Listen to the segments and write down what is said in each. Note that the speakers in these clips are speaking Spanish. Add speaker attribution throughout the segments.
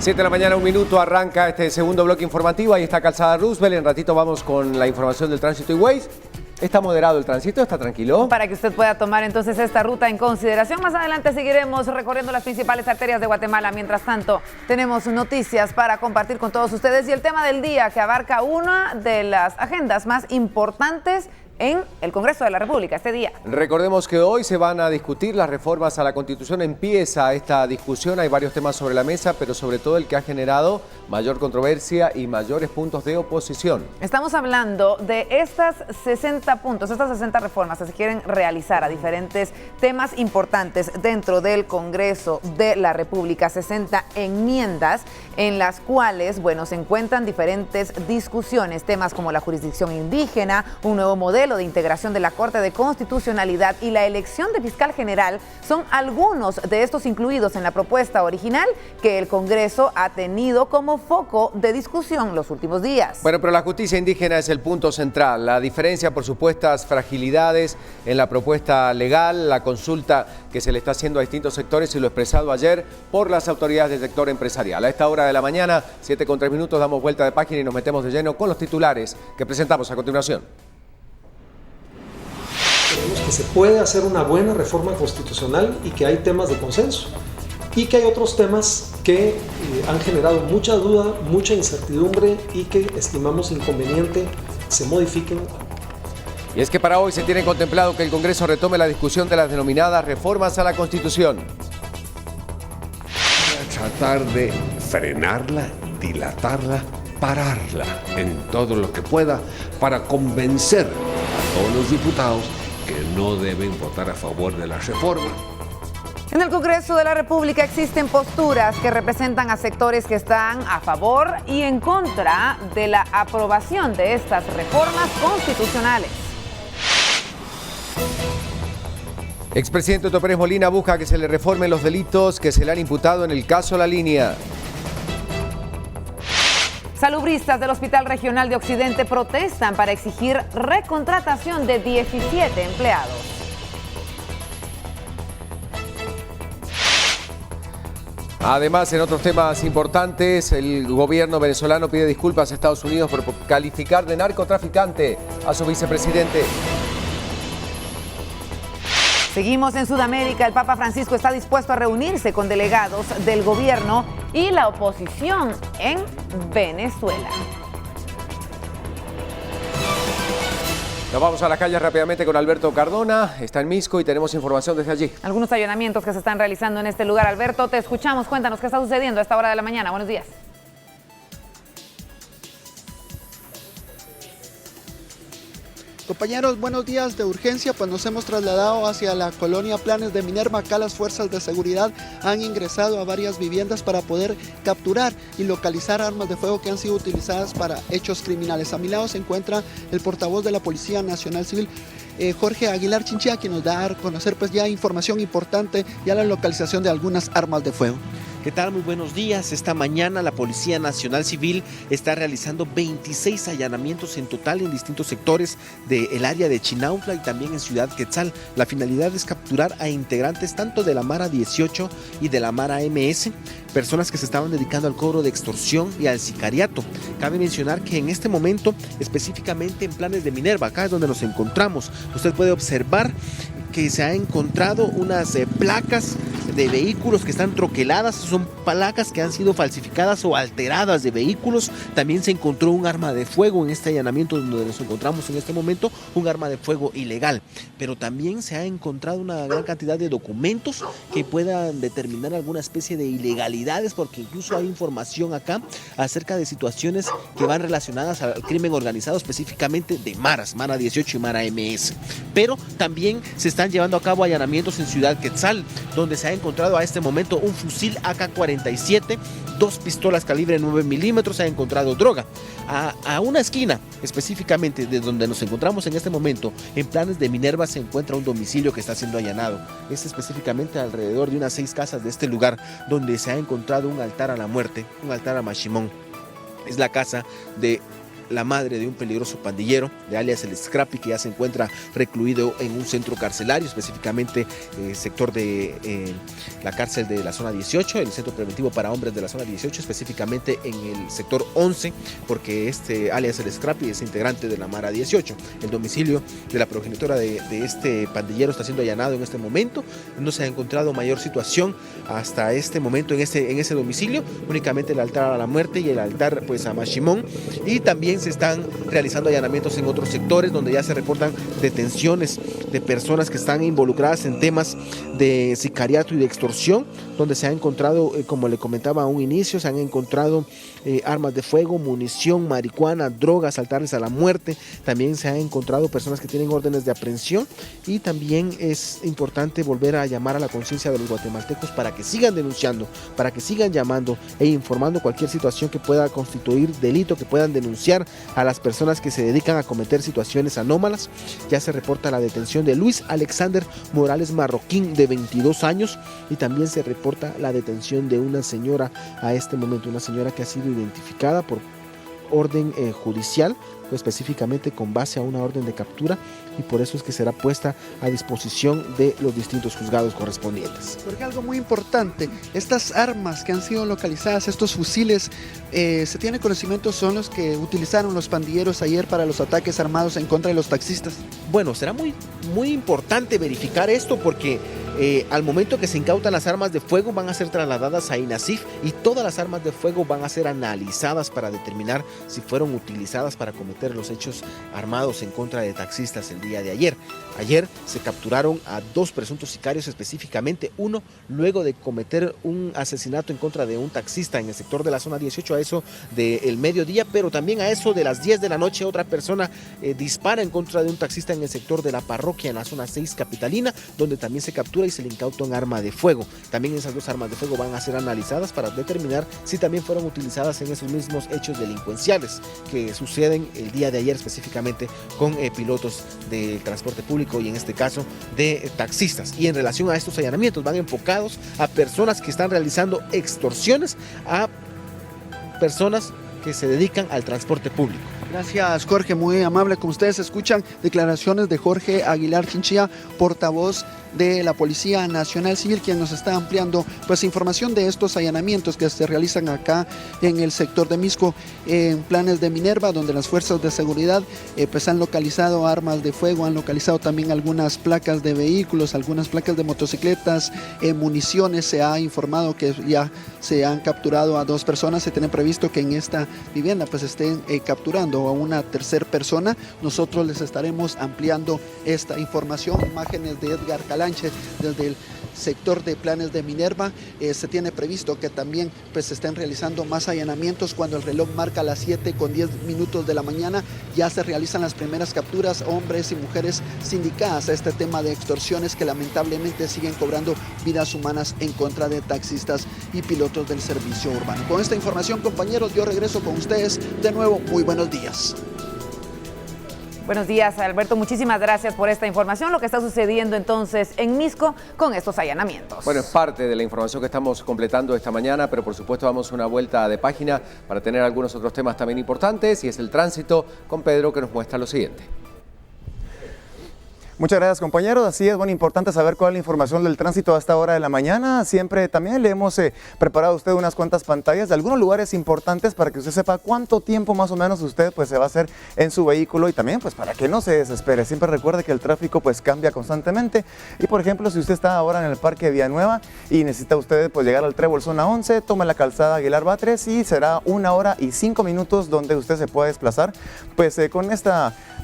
Speaker 1: 7 de la mañana, 1 minuto, arranca este segundo bloque informativo. Ahí está Calzada Roosevelt. En ratito vamos con la información del tránsito y Waze. ¿Está moderado el tránsito? ¿Está tranquilo?
Speaker 2: Para que usted pueda tomar entonces esta ruta en consideración. Más adelante seguiremos recorriendo las principales arterias de Guatemala. Mientras tanto, tenemos noticias para compartir con todos ustedes y el tema del día que abarca una de las agendas más importantes en el Congreso de la República este día.
Speaker 1: Recordemos que hoy se van a discutir las reformas a la Constitución. Empieza esta discusión, hay varios temas sobre la mesa, pero sobre todo el que ha generado mayor controversia y mayores puntos de oposición.
Speaker 2: Estamos hablando de estas 60 puntos, estas 60 reformas que se quieren realizar a diferentes temas importantes dentro del Congreso de la República. 60 enmiendas en las cuales, bueno, se encuentran diferentes discusiones, temas como la jurisdicción indígena, un nuevo modelo de integración de la Corte de Constitucionalidad y la elección de fiscal general son algunos de estos incluidos en la propuesta original que el Congreso ha tenido como foco de discusión los últimos días.
Speaker 1: Bueno, pero la justicia indígena es el punto central. La diferencia por supuestas fragilidades en la propuesta legal, la consulta que se le está haciendo a distintos sectores y lo expresado ayer por las autoridades del sector empresarial. A esta hora de la mañana, 7:03, damos vuelta de página y nos metemos de lleno con los titulares que presentamos a continuación.
Speaker 3: Creemos que se puede hacer una buena reforma constitucional y que hay temas de consenso y que hay otros temas que han generado mucha duda, mucha incertidumbre y que estimamos inconveniente se modifiquen.
Speaker 1: Y es que para hoy se tiene contemplado que el Congreso retome la discusión de las denominadas reformas a la Constitución.
Speaker 4: Tratar de frenarla, dilatarla, pararla en todo lo que pueda para convencer a todos los diputados que no deben votar a favor de la reforma.
Speaker 2: En el Congreso de la República existen posturas que representan a sectores que están a favor y en contra de la aprobación de estas reformas constitucionales.
Speaker 1: Expresidente Otto Pérez Molina busca que se le reformen los delitos que se le han imputado en el caso La Línea.
Speaker 2: Salubristas del Hospital Regional de Occidente protestan para exigir recontratación de 17 empleados.
Speaker 1: Además, en otros temas importantes, el gobierno venezolano pide disculpas a Estados Unidos por calificar de narcotraficante a su vicepresidente.
Speaker 2: Seguimos en Sudamérica. El Papa Francisco está dispuesto a reunirse con delegados del gobierno y la oposición en Venezuela.
Speaker 1: Nos vamos a la calle rápidamente con Alberto Cardona. Está en Misco y tenemos información desde allí.
Speaker 2: Algunos allanamientos que se están realizando en este lugar. Alberto, te escuchamos. Cuéntanos qué está sucediendo a esta hora de la mañana. Buenos días.
Speaker 5: Compañeros, buenos días. De urgencia, pues nos hemos trasladado hacia la colonia Planes de Minerva. Acá las fuerzas de seguridad han ingresado a varias viviendas para poder capturar y localizar armas de fuego que han sido utilizadas para hechos criminales. A mi lado se encuentra el portavoz de la Policía Nacional Civil, Jorge Aguilar Chinchilla, quien nos da a conocer pues ya información importante, ya la localización de algunas armas de fuego.
Speaker 6: ¿Qué tal? Muy buenos días. Esta mañana la Policía Nacional Civil está realizando 26 allanamientos en total en distintos sectores del área de Chinautla y también en Ciudad Quetzal. La finalidad es capturar a integrantes tanto de la Mara 18 y de la Mara MS, personas que se estaban dedicando al cobro de extorsión y al sicariato. Cabe mencionar que en este momento, específicamente en Planes de Minerva, acá es donde nos encontramos, usted puede observar que se ha encontrado unas placas de vehículos que están troqueladas, son placas que han sido falsificadas o alteradas de vehículos. También se encontró un arma de fuego en este allanamiento donde nos encontramos en este momento, un arma de fuego ilegal. Pero también se ha encontrado una gran cantidad de documentos que puedan determinar alguna especie de ilegalidades, porque incluso hay información acá acerca de situaciones que van relacionadas al crimen organizado, específicamente de Maras, Mara 18 y Mara MS. Pero también se están llevando a cabo allanamientos en Ciudad Quetzal, donde se ha encontrado a este momento un fusil AK-47, 2 pistolas calibre 9 milímetros, se ha encontrado droga. A una esquina específicamente de donde nos encontramos en este momento, en Planes de Minerva, se encuentra un domicilio que está siendo allanado. Es específicamente alrededor de unas 6 casas de este lugar, donde se ha encontrado un altar a la muerte, un altar a Mashimón. Es la casa de la madre de un peligroso pandillero, de alias el Scrappy, que ya se encuentra recluido en un centro carcelario, específicamente sector de la cárcel de la zona 18, el centro preventivo para hombres de la zona 18, específicamente en el sector 11, porque este alias el Scrappy es integrante de la Mara 18. El domicilio de la progenitora de este pandillero está siendo allanado en este momento. No se ha encontrado mayor situación hasta este momento en ese domicilio, únicamente el altar a la muerte y el altar pues a Mashimón, y también se están realizando allanamientos en otros sectores donde ya se reportan detenciones de personas que están involucradas en temas de sicariato y de extorsión, donde se ha encontrado, como le comentaba a un inicio, se han encontrado armas de fuego, munición, marihuana, drogas, altares a la muerte. También se han encontrado personas que tienen órdenes de aprehensión, y también es importante volver a llamar a la conciencia de los guatemaltecos para que sigan denunciando, para que sigan llamando e informando cualquier situación que pueda constituir delito, que puedan denunciar a las personas que se dedican a cometer situaciones anómalas. Ya se reporta la detención de Luis Alexander Morales Marroquín, de 22 años, y también se reporta la detención de una señora a este momento, una señora que ha sido identificada por orden judicial, específicamente con base a una orden de captura, y por eso es que será puesta a disposición de los distintos juzgados correspondientes.
Speaker 5: Porque algo muy importante, estas armas que han sido localizadas, estos fusiles, se tiene conocimiento son los que utilizaron los pandilleros ayer para los ataques armados en contra de los taxistas.
Speaker 6: Bueno, será muy importante verificar esto, porque al momento que se incautan las armas de fuego van a ser trasladadas a INASIF, y todas las armas de fuego van a ser analizadas para determinar si fueron utilizadas para cometer los hechos armados en contra de taxistas el día de ayer. Ayer se capturaron a 2 presuntos sicarios, específicamente uno luego de cometer un asesinato en contra de un taxista en el sector de la zona 18 a eso del mediodía, pero también a eso de las 10 de la noche otra persona dispara en contra de un taxista en el sector de la parroquia en la zona 6 capitalina, donde también se captura y se le incauta un arma de fuego. También esas 2 armas de fuego van a ser analizadas para determinar si también fueron utilizadas en esos mismos hechos delincuenciales que suceden el día de ayer, específicamente con pilotos del transporte público y en este caso de taxistas. Y en relación a estos allanamientos van enfocados a personas que están realizando extorsiones a personas que se dedican al transporte público.
Speaker 5: Gracias, Jorge, muy amable. Como ustedes escuchan, declaraciones de Jorge Aguilar Chinchilla, portavoz de la Policía Nacional Civil, quien nos está ampliando pues información de estos allanamientos que se realizan acá en el sector de Misco, en Planes de Minerva, donde las fuerzas de seguridad pues han localizado armas de fuego, han localizado también algunas placas de vehículos, algunas placas de motocicletas, municiones. Se ha informado que ya se han capturado a 2 personas. Se tiene previsto que en esta vivienda pues estén capturando a una tercera persona. Nosotros les estaremos ampliando esta información. Imágenes de Edgar Calanche desde el sector de Planes de Minerva. Se tiene previsto que también pues se estén realizando más allanamientos. Cuando el reloj marca las 7:10 de la mañana, ya se realizan las primeras capturas, hombres y mujeres sindicadas a este tema de extorsiones que lamentablemente siguen cobrando vidas humanas en contra de taxistas y pilotos del servicio urbano. Con esta información, compañeros, yo regreso con ustedes de nuevo. Muy buenos días.
Speaker 2: Buenos días, Alberto. Muchísimas gracias por esta información. Lo que está sucediendo entonces en Misco con estos allanamientos.
Speaker 1: Bueno, es parte de la información que estamos completando esta mañana, pero por supuesto damos una vuelta de página para tener algunos otros temas también importantes, y es el tránsito con Pedro, que nos muestra lo siguiente.
Speaker 7: Muchas gracias, compañeros. Así es, bueno, importante saber cuál es la información del tránsito a esta hora de la mañana. Siempre también le hemos preparado a usted unas cuantas pantallas de algunos lugares importantes para que usted sepa cuánto tiempo más o menos usted pues se va a hacer en su vehículo, y también pues para que no se desespere. Siempre recuerde que el tráfico pues cambia constantemente, y por ejemplo, si usted está ahora en el Parque Villanueva y necesita usted pues llegar al Trébol Zona 11, tome la calzada Aguilar Batres y será 1 hora y 5 minutos donde usted se puede desplazar pues con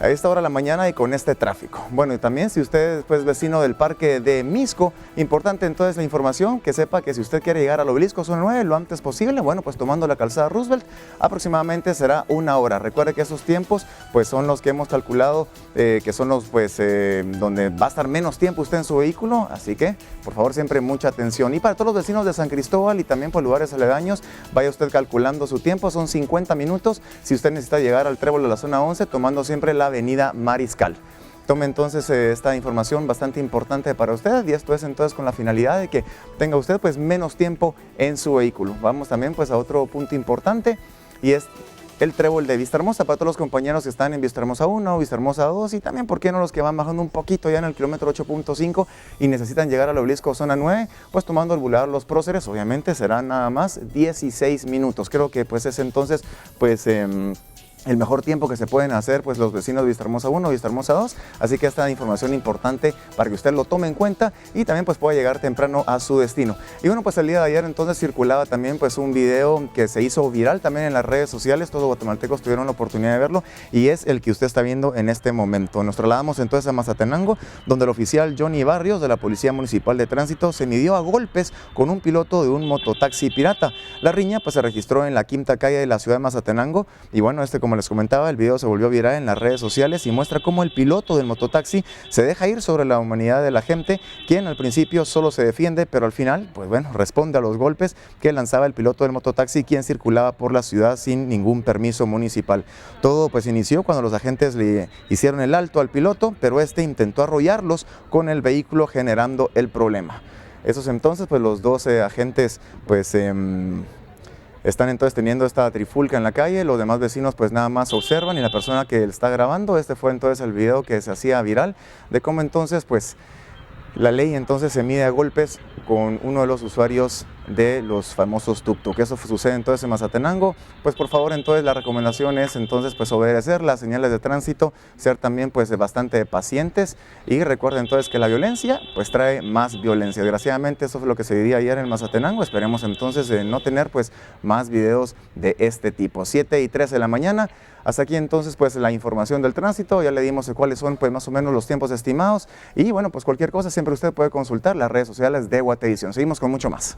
Speaker 7: a esta hora de la mañana y con este tráfico. Bueno, y también si usted es pues vecino del Parque de Misco, importante entonces la información, que sepa que si usted quiere llegar al Obelisco Zona 9 lo antes posible, bueno, pues tomando la calzada Roosevelt aproximadamente será 1 hora. Recuerde que esos tiempos pues son los que hemos calculado, que son los pues donde va a estar menos tiempo usted en su vehículo, así que por favor siempre mucha atención. Y para todos los vecinos de San Cristóbal y también por lugares aledaños, vaya usted calculando su tiempo, son 50 minutos si usted necesita llegar al Trébol de la Zona 11 tomando siempre la avenida Mariscal. Tome entonces esta información bastante importante para usted, y esto es entonces con la finalidad de que tenga usted pues menos tiempo en su vehículo. Vamos también pues a otro punto importante, y es el trébol de Vistahermosa, para todos los compañeros que están en Vistahermosa 1, Vistahermosa 2 y también, ¿por qué no los que van bajando un poquito ya en el kilómetro 8.5 y necesitan llegar al obelisco zona 9? Pues tomando el Boulevard Los Próceres, obviamente serán nada más 16 minutos. Creo que pues es entonces pues el mejor tiempo que se pueden hacer pues los vecinos de Vistahermosa 1, Vistahermosa 2, así que esta información importante para que usted lo tome en cuenta y también pues pueda llegar temprano a su destino. Y bueno, pues el día de ayer entonces circulaba también pues un video que se hizo viral también en las redes sociales, todos los guatemaltecos tuvieron la oportunidad de verlo y es el que usted está viendo en este momento. Nos trasladamos entonces a Mazatenango, donde el oficial Johnny Barrios de la Policía Municipal de Tránsito se midió a golpes con un piloto de un mototaxi pirata. La riña pues se registró en la quinta calle de la ciudad de Mazatenango y bueno, como les comentaba, el video se volvió viral en las redes sociales y muestra cómo el piloto del mototaxi se deja ir sobre la humanidad de la gente, quien al principio solo se defiende, pero al final, pues bueno, responde a los golpes que lanzaba el piloto del mototaxi, quien circulaba por la ciudad sin ningún permiso municipal. Todo pues inició cuando los agentes le hicieron el alto al piloto, pero este intentó arrollarlos con el vehículo, generando el problema. Esos entonces, pues los 12 agentes, pues están entonces teniendo esta trifulca en la calle, los demás vecinos pues nada más observan y la persona que está grabando, este fue entonces el video que se hacía viral de cómo entonces pues la ley entonces se mide a golpes con uno de los usuarios de los famosos tuk-tuk. Eso sucede entonces en Mazatenango. Pues por favor entonces la recomendación es entonces pues obedecer las señales de tránsito, ser también pues bastante pacientes y recuerden entonces que la violencia pues trae más violencia. Desgraciadamente eso fue lo que se vivía ayer en Mazatenango. Esperemos entonces no tener pues más videos de este tipo. 7:13 de la mañana. Hasta aquí entonces pues la información del tránsito, ya le dimos cuáles son pues más o menos los tiempos estimados y bueno pues cualquier cosa siempre usted puede consultar las redes sociales de Guatevisión. Seguimos con mucho más.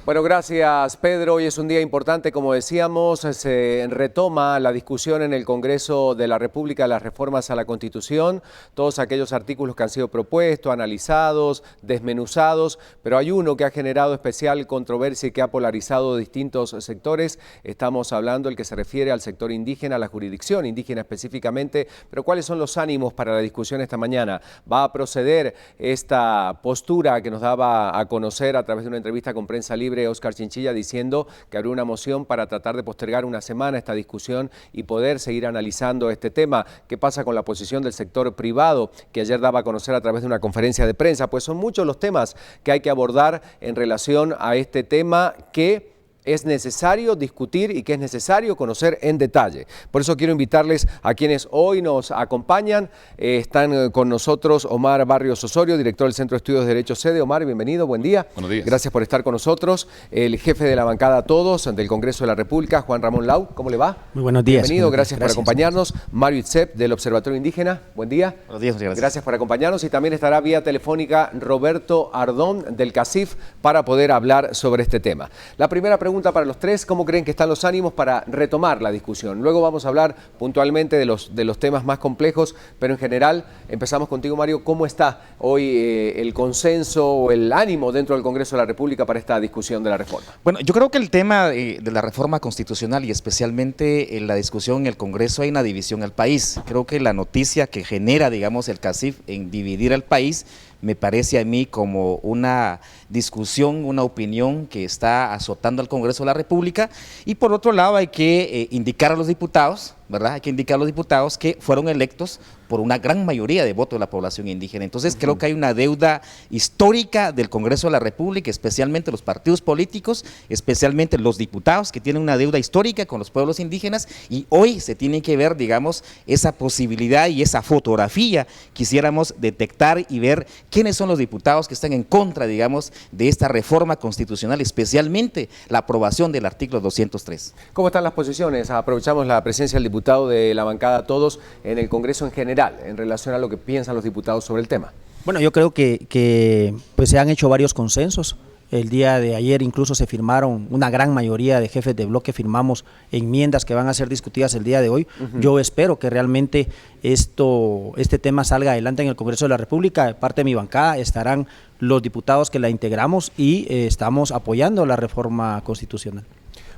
Speaker 1: Bueno, gracias Pedro. Hoy es un día importante, como decíamos, se retoma la discusión en el Congreso de la República de las reformas a la Constitución, todos aquellos artículos que han sido propuestos, analizados, desmenuzados, pero hay uno que ha generado especial controversia y que ha polarizado distintos sectores. Estamos hablando el que se refiere al sector indígena, a la jurisdicción indígena específicamente, pero ¿cuáles son los ánimos para la discusión esta mañana? ¿Va a proceder esta postura que nos daba a conocer a través de una entrevista con Prensa Libre Óscar Chinchilla diciendo que habrá una moción para tratar de postergar una semana esta discusión y poder seguir analizando este tema? ¿Qué pasa con la posición del sector privado que ayer daba a conocer a través de una conferencia de prensa? Pues son muchos los temas que hay que abordar en relación a este tema que es necesario discutir y que es necesario conocer en detalle. Por eso quiero invitarles a quienes hoy nos acompañan. Están con nosotros Omar Barrios Osorio, director del Centro de Estudios de Derecho Sede. Omar, bienvenido, buen día.
Speaker 8: Buenos días.
Speaker 1: Gracias por estar con nosotros. El jefe de la bancada Todos del Congreso de la República, Juan Ramón Lau, ¿cómo le va?
Speaker 9: Muy buenos días.
Speaker 1: Bienvenido, gracias por acompañarnos. Mario Itzep del Observatorio Indígena, buen día.
Speaker 8: Buenos días, gracias.
Speaker 1: Gracias por acompañarnos y también estará vía telefónica Roberto Ardón del CACIF para poder hablar sobre este tema. La primera pregunta para los tres: ¿cómo creen que están los ánimos para retomar la discusión? Luego vamos a hablar puntualmente de los temas más complejos, pero en general, empezamos contigo, Mario. ¿Cómo está hoy el consenso o el ánimo dentro del Congreso de la República para esta discusión de la reforma?
Speaker 10: Bueno, yo creo que el tema de la reforma constitucional y especialmente en la discusión en el Congreso hay una división al país. Creo que la noticia que genera, digamos, el CACIF en dividir al país me parece a mí como una discusión, una opinión que está azotando al Congreso de la República. Y por otro lado hay que indicar a los diputados, ¿verdad? Hay que indicar a los diputados que fueron electos por una gran mayoría de votos de la población indígena. Entonces creo que hay una deuda histórica del Congreso de la República, especialmente los partidos políticos, especialmente los diputados que tienen una deuda histórica con los pueblos indígenas, y hoy se tiene que ver, digamos, esa posibilidad y esa fotografía. Quisiéramos detectar y ver quiénes son los diputados que están en contra, digamos, de esta reforma constitucional, especialmente la aprobación del artículo 203.
Speaker 1: ¿Cómo están las posiciones? Aprovechamos la presencia del diputado de la bancada Todos en el Congreso en general, en relación a lo que piensan los diputados sobre el tema.
Speaker 9: Bueno, yo creo que pues se han hecho varios consensos. El día de ayer incluso se firmaron, una gran mayoría de jefes de bloque firmamos enmiendas que van a ser discutidas el día de hoy. Yo espero que realmente este tema salga adelante en el Congreso de la República. De parte de mi bancada estarán los diputados que la integramos y estamos apoyando la reforma constitucional.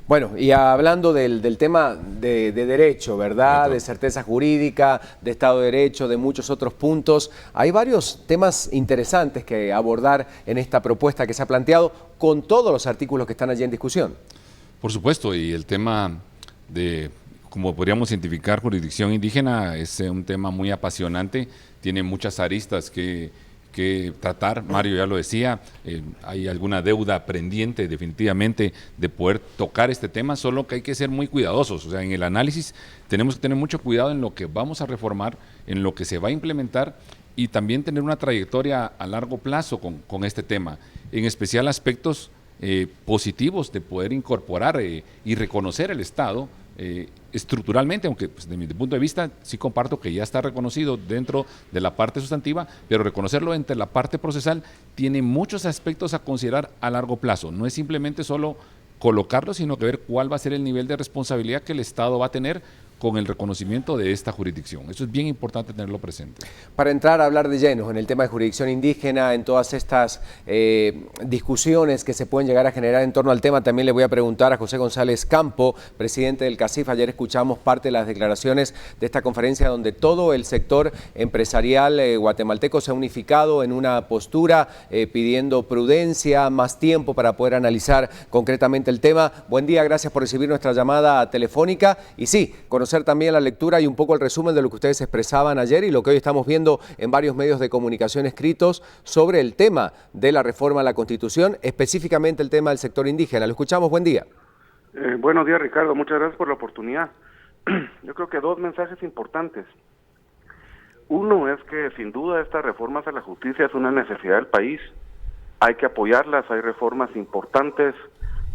Speaker 1: Bueno, y hablando del tema de derecho, ¿verdad? De certeza jurídica, de Estado de Derecho, de muchos otros puntos, hay varios temas interesantes que abordar en esta propuesta que se ha planteado con todos los artículos que están allí en discusión.
Speaker 8: Por supuesto, y el tema como podríamos identificar, jurisdicción indígena. Es un tema muy apasionante, tiene muchas aristas que tratar. Mario ya lo decía, hay alguna deuda pendiente definitivamente de poder tocar este tema, solo que hay que ser muy cuidadosos. O sea, en el análisis tenemos que tener mucho cuidado en lo que vamos a reformar, en lo que se va a implementar, y también tener una trayectoria a largo plazo con este tema, en especial aspectos positivos de poder incorporar y reconocer el Estado estructuralmente, aunque pues, de mi punto de vista sí comparto que ya está reconocido dentro de la parte sustantiva, pero reconocerlo entre la parte procesal tiene muchos aspectos a considerar a largo plazo. No es simplemente solo colocarlo, sino que ver cuál va a ser el nivel de responsabilidad que el Estado va a tener con el reconocimiento de esta jurisdicción. Eso es bien importante tenerlo presente.
Speaker 1: Para entrar a hablar de lleno en el tema de jurisdicción indígena, en todas estas discusiones que se pueden llegar a generar en torno al tema, también le voy a preguntar a José González Campo, presidente del CACIF. Ayer escuchamos parte de las declaraciones de esta conferencia donde todo el sector empresarial guatemalteco se ha unificado en una postura pidiendo prudencia, más tiempo para poder analizar concretamente el tema. Buen día, gracias por recibir nuestra llamada telefónica. Y sí, conocer también la lectura y un poco el resumen de lo que ustedes expresaban ayer y lo que hoy estamos viendo en varios medios de comunicación escritos sobre el tema de la reforma a la Constitución, específicamente el tema del sector indígena. Lo escuchamos, buen día.
Speaker 11: Buenos días, Ricardo, muchas gracias por la oportunidad. Yo creo que dos mensajes importantes. Uno es que sin duda estas reformas a la justicia es una necesidad del país, hay que apoyarlas, hay reformas importantes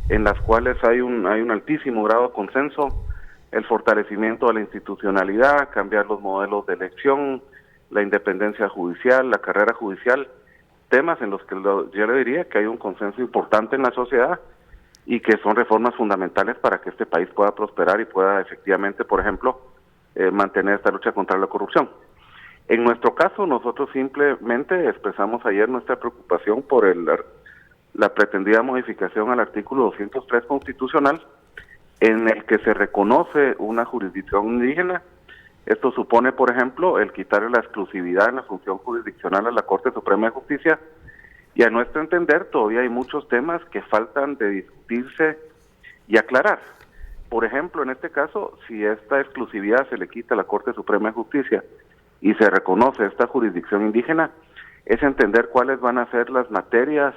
Speaker 11: en las cuales hay un altísimo grado de consenso, el fortalecimiento de la institucionalidad, cambiar los modelos de elección, la independencia judicial, la carrera judicial, temas en los que yo le diría que hay un consenso importante en la sociedad y que son reformas fundamentales para que este país pueda prosperar y pueda efectivamente, por ejemplo, mantener esta lucha contra la corrupción. En nuestro caso, nosotros simplemente expresamos ayer nuestra preocupación por la pretendida modificación al artículo 203 constitucional, en el que se reconoce una jurisdicción indígena. Esto supone, por ejemplo, el quitarle la exclusividad en la función jurisdiccional a la Corte Suprema de Justicia, y a nuestro entender todavía hay muchos temas que faltan de discutirse y aclarar. Por ejemplo, en este caso, si esta exclusividad se le quita a la Corte Suprema de Justicia y se reconoce esta jurisdicción indígena, es entender cuáles van a ser las materias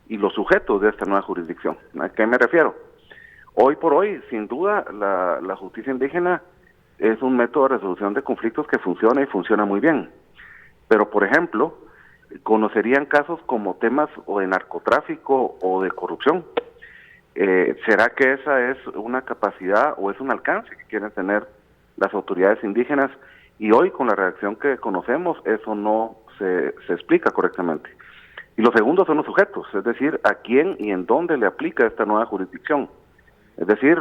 Speaker 11: y los sujetos de esta nueva jurisdicción. ¿A qué me refiero? Hoy por hoy, sin duda, la justicia indígena es un método de resolución de conflictos que funciona y funciona muy bien. Pero, por ejemplo, conocerían casos como temas o de narcotráfico o de corrupción. ¿Será que esa es una capacidad o es un alcance que quieren tener las autoridades indígenas? Y hoy, con la redacción que conocemos, eso no se explica correctamente. Y lo segundo son los sujetos, es decir, a quién y en dónde le aplica esta nueva jurisdicción. Es decir,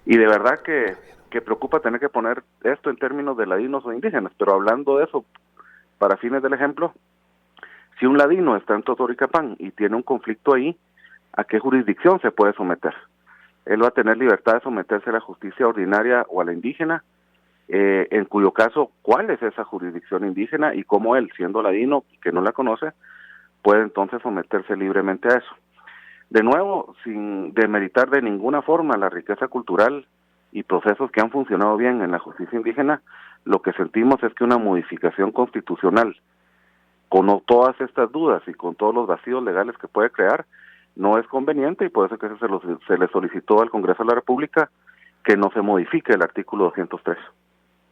Speaker 11: y de verdad que preocupa tener que poner esto en términos de ladinos o indígenas, pero hablando de eso, para fines del ejemplo, si un ladino está en Totoricapán y tiene un conflicto ahí, ¿a qué jurisdicción se puede someter? Él va a tener libertad de someterse a la justicia ordinaria o a la indígena, en cuyo caso, ¿cuál es esa jurisdicción indígena y cómo él, siendo ladino, que no la conoce, puede entonces someterse libremente a eso? De nuevo, sin demeritar de ninguna forma la riqueza cultural y procesos que han funcionado bien en la justicia indígena, lo que sentimos es que una modificación constitucional, con todas estas dudas y con todos los vacíos legales que puede crear, no es conveniente, y por eso que se le solicitó al Congreso de la República que no se modifique el artículo 203.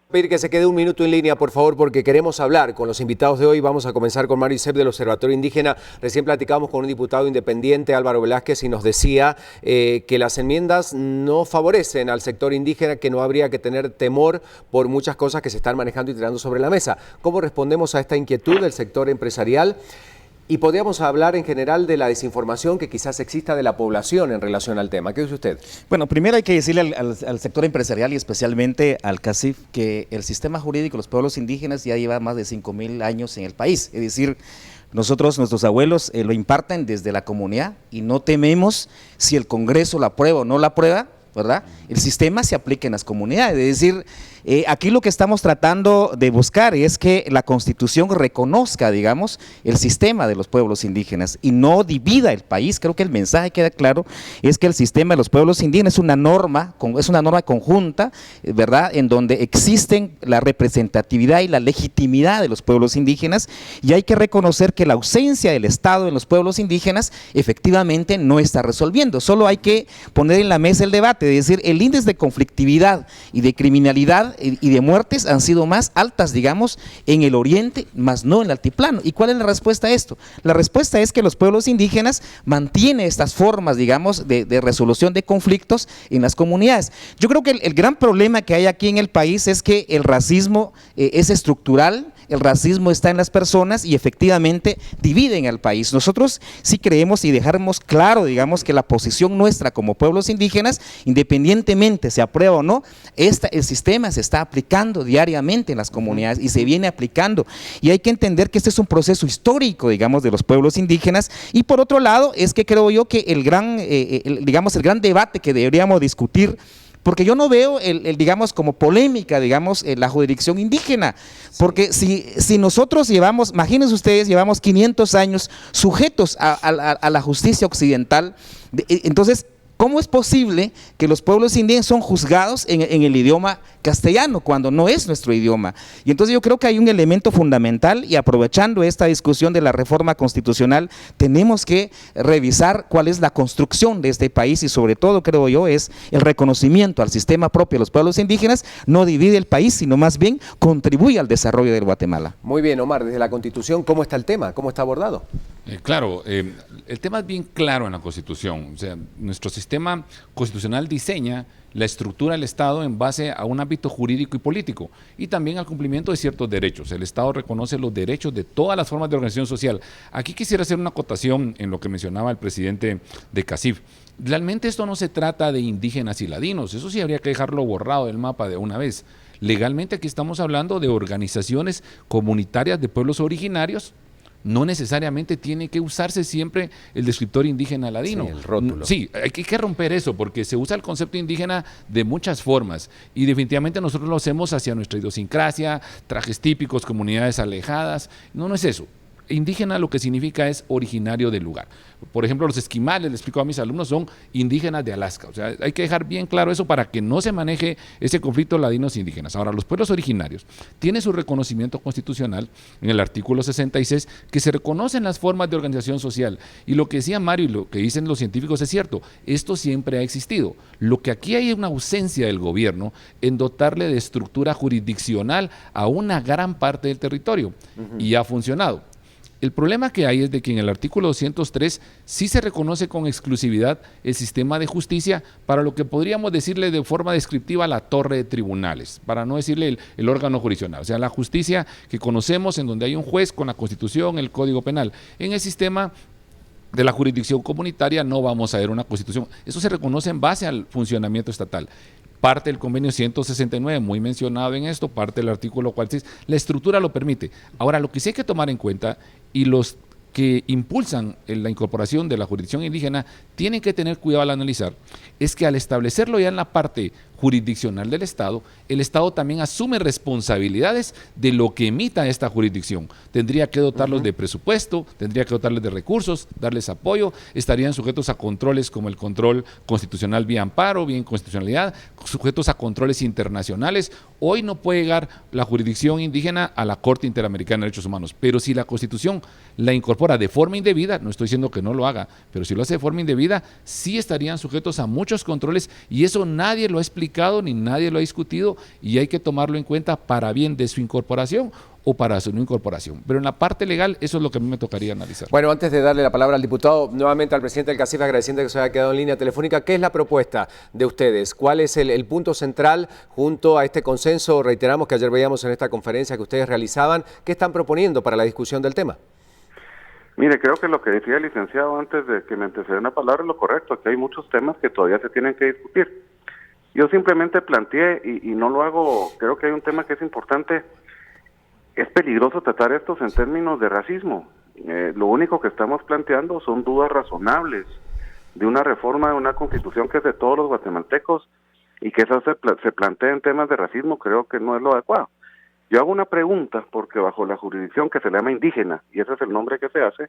Speaker 1: Pedir que se quede un minuto en línea, por favor, porque queremos hablar con los invitados de hoy. Vamos a comenzar con Mario Icep del Observatorio Indígena. Recién platicamos con un diputado independiente, Álvaro Velázquez, y nos decía que las enmiendas no favorecen al sector indígena, que no habría que tener temor por muchas cosas que se están manejando y tirando sobre la mesa. ¿Cómo respondemos a esta inquietud del sector empresarial? Y podríamos hablar en general de la desinformación que quizás exista de la población en relación al tema. ¿Qué dice usted?
Speaker 10: Bueno, primero hay que decirle al sector empresarial y especialmente al CACIF que el sistema jurídico de los pueblos indígenas ya lleva más de 5,000 años en el país. Es decir, nuestros abuelos lo imparten desde la comunidad y no tememos si el Congreso la aprueba o no la aprueba, ¿verdad? El sistema se aplica en las comunidades, es decir, aquí lo que estamos tratando de buscar es que la Constitución reconozca, digamos, el sistema de los pueblos indígenas y no divida el país. Creo que el mensaje queda claro, es que el sistema de los pueblos indígenas es una norma conjunta, ¿verdad?, en donde existen la representatividad y la legitimidad de los pueblos indígenas, y hay que reconocer que la ausencia del Estado en los pueblos indígenas efectivamente no está resolviendo. Solo hay que poner en la mesa el debate, es decir, el índice de conflictividad y de criminalidad y de muertes han sido más altas, digamos, en el oriente, más no en el altiplano. ¿Y cuál es la respuesta a esto? La respuesta es que los pueblos indígenas mantienen estas formas, digamos, de resolución de conflictos en las comunidades. Yo creo que el gran problema que hay aquí en el país es que el racismo es estructural, el racismo está en las personas y efectivamente dividen al país. Nosotros sí creemos y dejamos claro, digamos, que la posición nuestra como pueblos indígenas, independientemente se aprueba o no, el sistema se está aplicando diariamente en las comunidades y se viene aplicando, y hay que entender que este es un proceso histórico, digamos, de los pueblos indígenas. Y por otro lado, es que creo yo que el gran debate que deberíamos discutir, porque yo no veo digamos, como polémica, digamos, la jurisdicción indígena, porque si nosotros llevamos, imagínense ustedes, llevamos 500 años sujetos a la justicia occidental, entonces, ¿cómo es posible que los pueblos indígenas son juzgados en el idioma castellano cuando no es nuestro idioma? Y entonces yo creo que hay un elemento fundamental, y aprovechando esta discusión de la reforma constitucional, tenemos que revisar cuál es la construcción de este país, y sobre todo, creo yo, es el reconocimiento al sistema propio de los pueblos indígenas. No divide el país, sino más bien contribuye al desarrollo de Guatemala.
Speaker 1: Muy bien, Omar, desde la Constitución, ¿cómo está el tema? ¿Cómo está abordado?
Speaker 8: Claro, el tema es bien claro en la Constitución. O sea, nuestro sistema constitucional diseña la estructura del Estado en base a un ámbito jurídico y político, y también al cumplimiento de ciertos derechos. El Estado reconoce los derechos de todas las formas de organización social. Aquí quisiera hacer una acotación en lo que mencionaba el presidente de CACIF. Realmente esto no se trata de indígenas y ladinos, eso sí habría que dejarlo borrado del mapa de una vez. Legalmente aquí estamos hablando de organizaciones comunitarias de pueblos originarios. No necesariamente tiene que usarse siempre el descriptor indígena ladino.
Speaker 1: Sí, el rótulo.
Speaker 8: Sí, hay que romper eso, porque se usa el concepto indígena de muchas formas, y definitivamente nosotros lo hacemos hacia nuestra idiosincrasia, trajes típicos, comunidades alejadas. No es eso. Indígena lo que significa es originario del lugar. Por ejemplo, los esquimales, le explico a mis alumnos, son indígenas de Alaska. O sea, hay que dejar bien claro eso para que no se maneje ese conflicto ladinos-indígenas. Ahora, los pueblos originarios tienen su reconocimiento constitucional en el artículo 66, que se reconocen las formas de organización social. Y lo que decía Mario y lo que dicen los científicos es cierto, esto siempre ha existido. Lo que aquí hay es una ausencia del gobierno en dotarle de estructura jurisdiccional a una gran parte del territorio, y ha funcionado. El problema que hay es de que en el artículo 203 sí se reconoce con exclusividad el sistema de justicia, para lo que podríamos decirle de forma descriptiva la torre de tribunales, para no decirle el órgano jurisdiccional. O sea, la justicia que conocemos, en donde hay un juez con la Constitución, el Código Penal. En el sistema de la jurisdicción comunitaria no vamos a ver una Constitución. Eso se reconoce en base al funcionamiento estatal. Parte del convenio 169, muy mencionado en esto, parte del artículo 46, la estructura lo permite. Ahora, lo que sí hay que tomar en cuenta, y los que impulsan la incorporación de la jurisdicción indígena tienen que tener cuidado al analizar, es que al establecerlo ya en la parte jurisdiccional del Estado, el Estado también asume responsabilidades de lo que emita esta jurisdicción. Tendría que dotarlos de presupuesto, tendría que dotarles de recursos, darles apoyo, estarían sujetos a controles como el control constitucional vía amparo, vía inconstitucionalidad, sujetos a controles internacionales. Hoy no puede llegar la jurisdicción indígena a la Corte Interamericana de Derechos Humanos, pero si la Constitución la incorpora de forma indebida, no estoy diciendo que no lo haga, pero si lo hace de forma indebida, sí estarían sujetos a muchos controles, y eso nadie lo ha explicado ni nadie lo ha discutido, y hay que tomarlo en cuenta para bien de su incorporación o para su no incorporación. Pero en la parte legal, eso es lo que a mí me tocaría analizar.
Speaker 1: Bueno, antes de darle la palabra al diputado, nuevamente al presidente del CACIF, agradeciendo que se haya quedado en línea telefónica, ¿qué es la propuesta de ustedes? ¿Cuál es el punto central junto a este consenso? Reiteramos que ayer veíamos en esta conferencia que ustedes realizaban. ¿Qué están proponiendo para la discusión del tema?
Speaker 11: Mire, creo que lo que decía el licenciado antes de que me antecediera una palabra es lo correcto, que hay muchos temas que todavía se tienen que discutir. Yo simplemente planteé, y no lo hago, creo que hay un tema que es importante. Es peligroso tratar estos en términos de racismo. Lo único que estamos planteando son dudas razonables de una reforma de una constitución que es de todos los guatemaltecos y que eso se plantea en temas de racismo, creo que no es lo adecuado. Yo hago una pregunta porque bajo la jurisdicción que se le llama indígena, y ese es el nombre que se hace,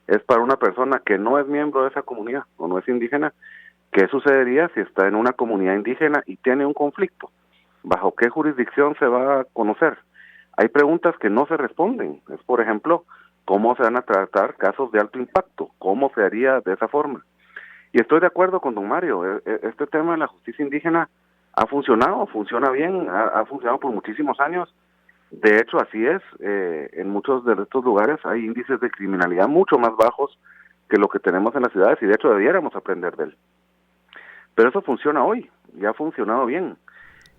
Speaker 11: es para una persona que no es miembro de esa comunidad o no es indígena. ¿Qué sucedería si está en una comunidad indígena y tiene un conflicto? ¿Bajo qué jurisdicción se va a conocer? Hay preguntas que no se responden. Es, por ejemplo, ¿cómo se van a tratar casos de alto impacto? ¿Cómo se haría de esa forma? Y estoy de acuerdo con don Mario. Este tema de la justicia indígena ha funcionado, funciona bien, ha funcionado por muchísimos años. De hecho, así es. En muchos de estos lugares hay índices de criminalidad mucho más bajos que lo que tenemos en las ciudades y de hecho debiéramos aprender de él. Pero eso funciona hoy, ya ha funcionado bien.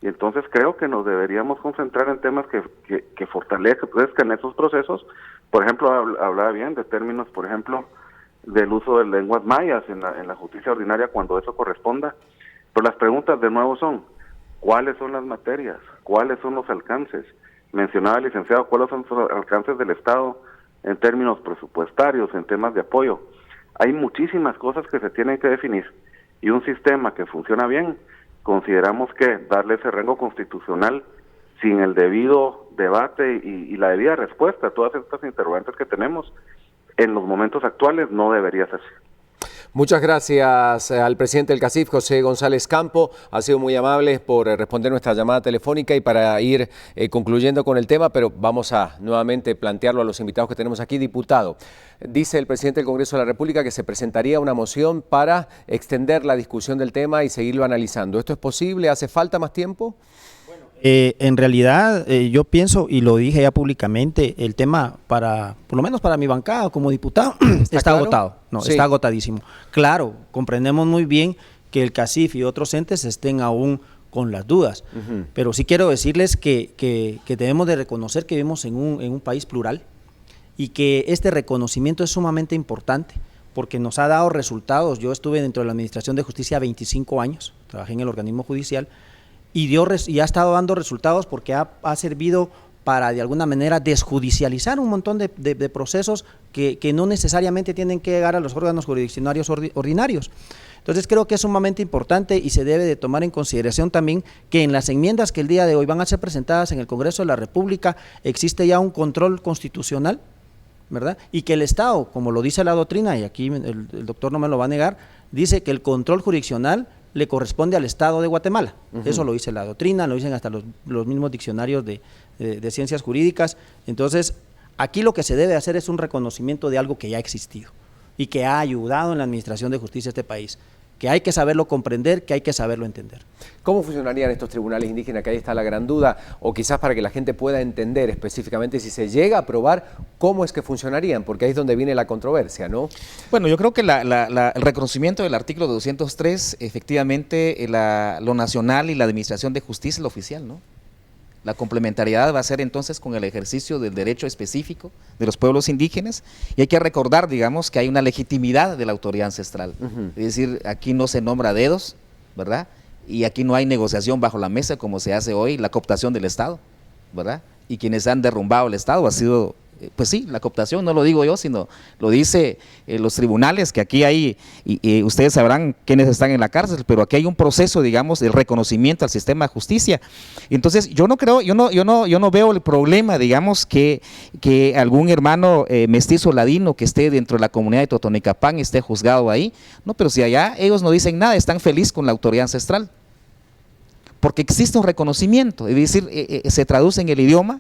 Speaker 11: Y entonces creo que nos deberíamos concentrar en temas que fortalezcan esos procesos. Por ejemplo, hablaba bien de términos, por ejemplo, del uso de lenguas mayas en la justicia ordinaria cuando eso corresponda. Pero las preguntas de nuevo son, ¿cuáles son las materias? ¿Cuáles son los alcances? Mencionaba el licenciado, ¿cuáles son los alcances del Estado en términos presupuestarios, en temas de apoyo? Hay muchísimas cosas que se tienen que definir. Y un sistema que funciona bien, consideramos que darle ese rango constitucional sin el debido debate y la debida respuesta a todas estas interrogantes que tenemos en los momentos actuales no debería hacerse.
Speaker 1: Muchas gracias al presidente del CACIF, José González Campo. Ha sido muy amable por responder nuestra llamada telefónica y para ir concluyendo con el tema, pero vamos a nuevamente plantearlo a los invitados que tenemos aquí. Diputado, dice el presidente del Congreso de la República que se presentaría una moción para extender la discusión del tema y seguirlo analizando. ¿Esto es posible? ¿Hace falta más tiempo?
Speaker 9: En realidad, yo pienso, y lo dije ya públicamente, el tema por lo menos para mi bancada como diputado, está claro? Agotado, sí. Está agotadísimo. Claro, comprendemos muy bien que el CACIF y otros entes estén aún con las dudas, pero sí quiero decirles que debemos de reconocer que vivimos en un país plural y que este reconocimiento es sumamente importante porque nos ha dado resultados. Yo estuve dentro de la Administración de Justicia 25 años, trabajé en el organismo judicial, y ha estado dando resultados porque ha servido para de alguna manera desjudicializar un montón de procesos que no necesariamente tienen que llegar a los órganos jurisdiccionarios ordinarios. Entonces creo que es sumamente importante y se debe de tomar en consideración también que en las enmiendas que el día de hoy van a ser presentadas en el Congreso de la República existe ya un control constitucional, ¿verdad? Y que el Estado, como lo dice la doctrina, y aquí el doctor no me lo va a negar, dice que el control jurisdiccional le corresponde al Estado de Guatemala. Eso lo dice la doctrina, lo dicen hasta los mismos diccionarios de ciencias jurídicas. Entonces, aquí lo que se debe hacer es un reconocimiento de algo que ya ha existido y que ha ayudado en la administración de justicia de este país, que hay que saberlo comprender, que hay que saberlo entender.
Speaker 1: ¿Cómo funcionarían estos tribunales indígenas? Que ahí está la gran duda, o quizás para que la gente pueda entender específicamente si se llega a aprobar, ¿cómo es que funcionarían? Porque ahí es donde viene la controversia, ¿no?
Speaker 10: Bueno, yo creo que el reconocimiento del artículo 203, efectivamente, lo nacional y la administración de justicia es lo oficial, ¿no? La complementariedad va a ser entonces con el ejercicio del derecho específico de los pueblos indígenas y hay que recordar, digamos, que hay una legitimidad de la autoridad ancestral. Es decir, aquí no se nombra a dedos, ¿verdad? Y aquí no hay negociación bajo la mesa como se hace hoy, la cooptación del Estado, ¿verdad? Y quienes han derrumbado el Estado ha sido, pues sí, la cooptación, no lo digo yo, sino lo dice los tribunales, que aquí hay, y ustedes sabrán quiénes están en la cárcel, pero aquí hay un proceso, digamos, de reconocimiento al sistema de justicia. Entonces, yo no creo, yo no veo el problema, digamos, que algún hermano mestizo ladino que esté dentro de la comunidad de Totonicapán esté juzgado ahí, no, pero si allá ellos no dicen nada, están felices con la autoridad ancestral. Porque existe un reconocimiento, es decir, se traduce en el idioma,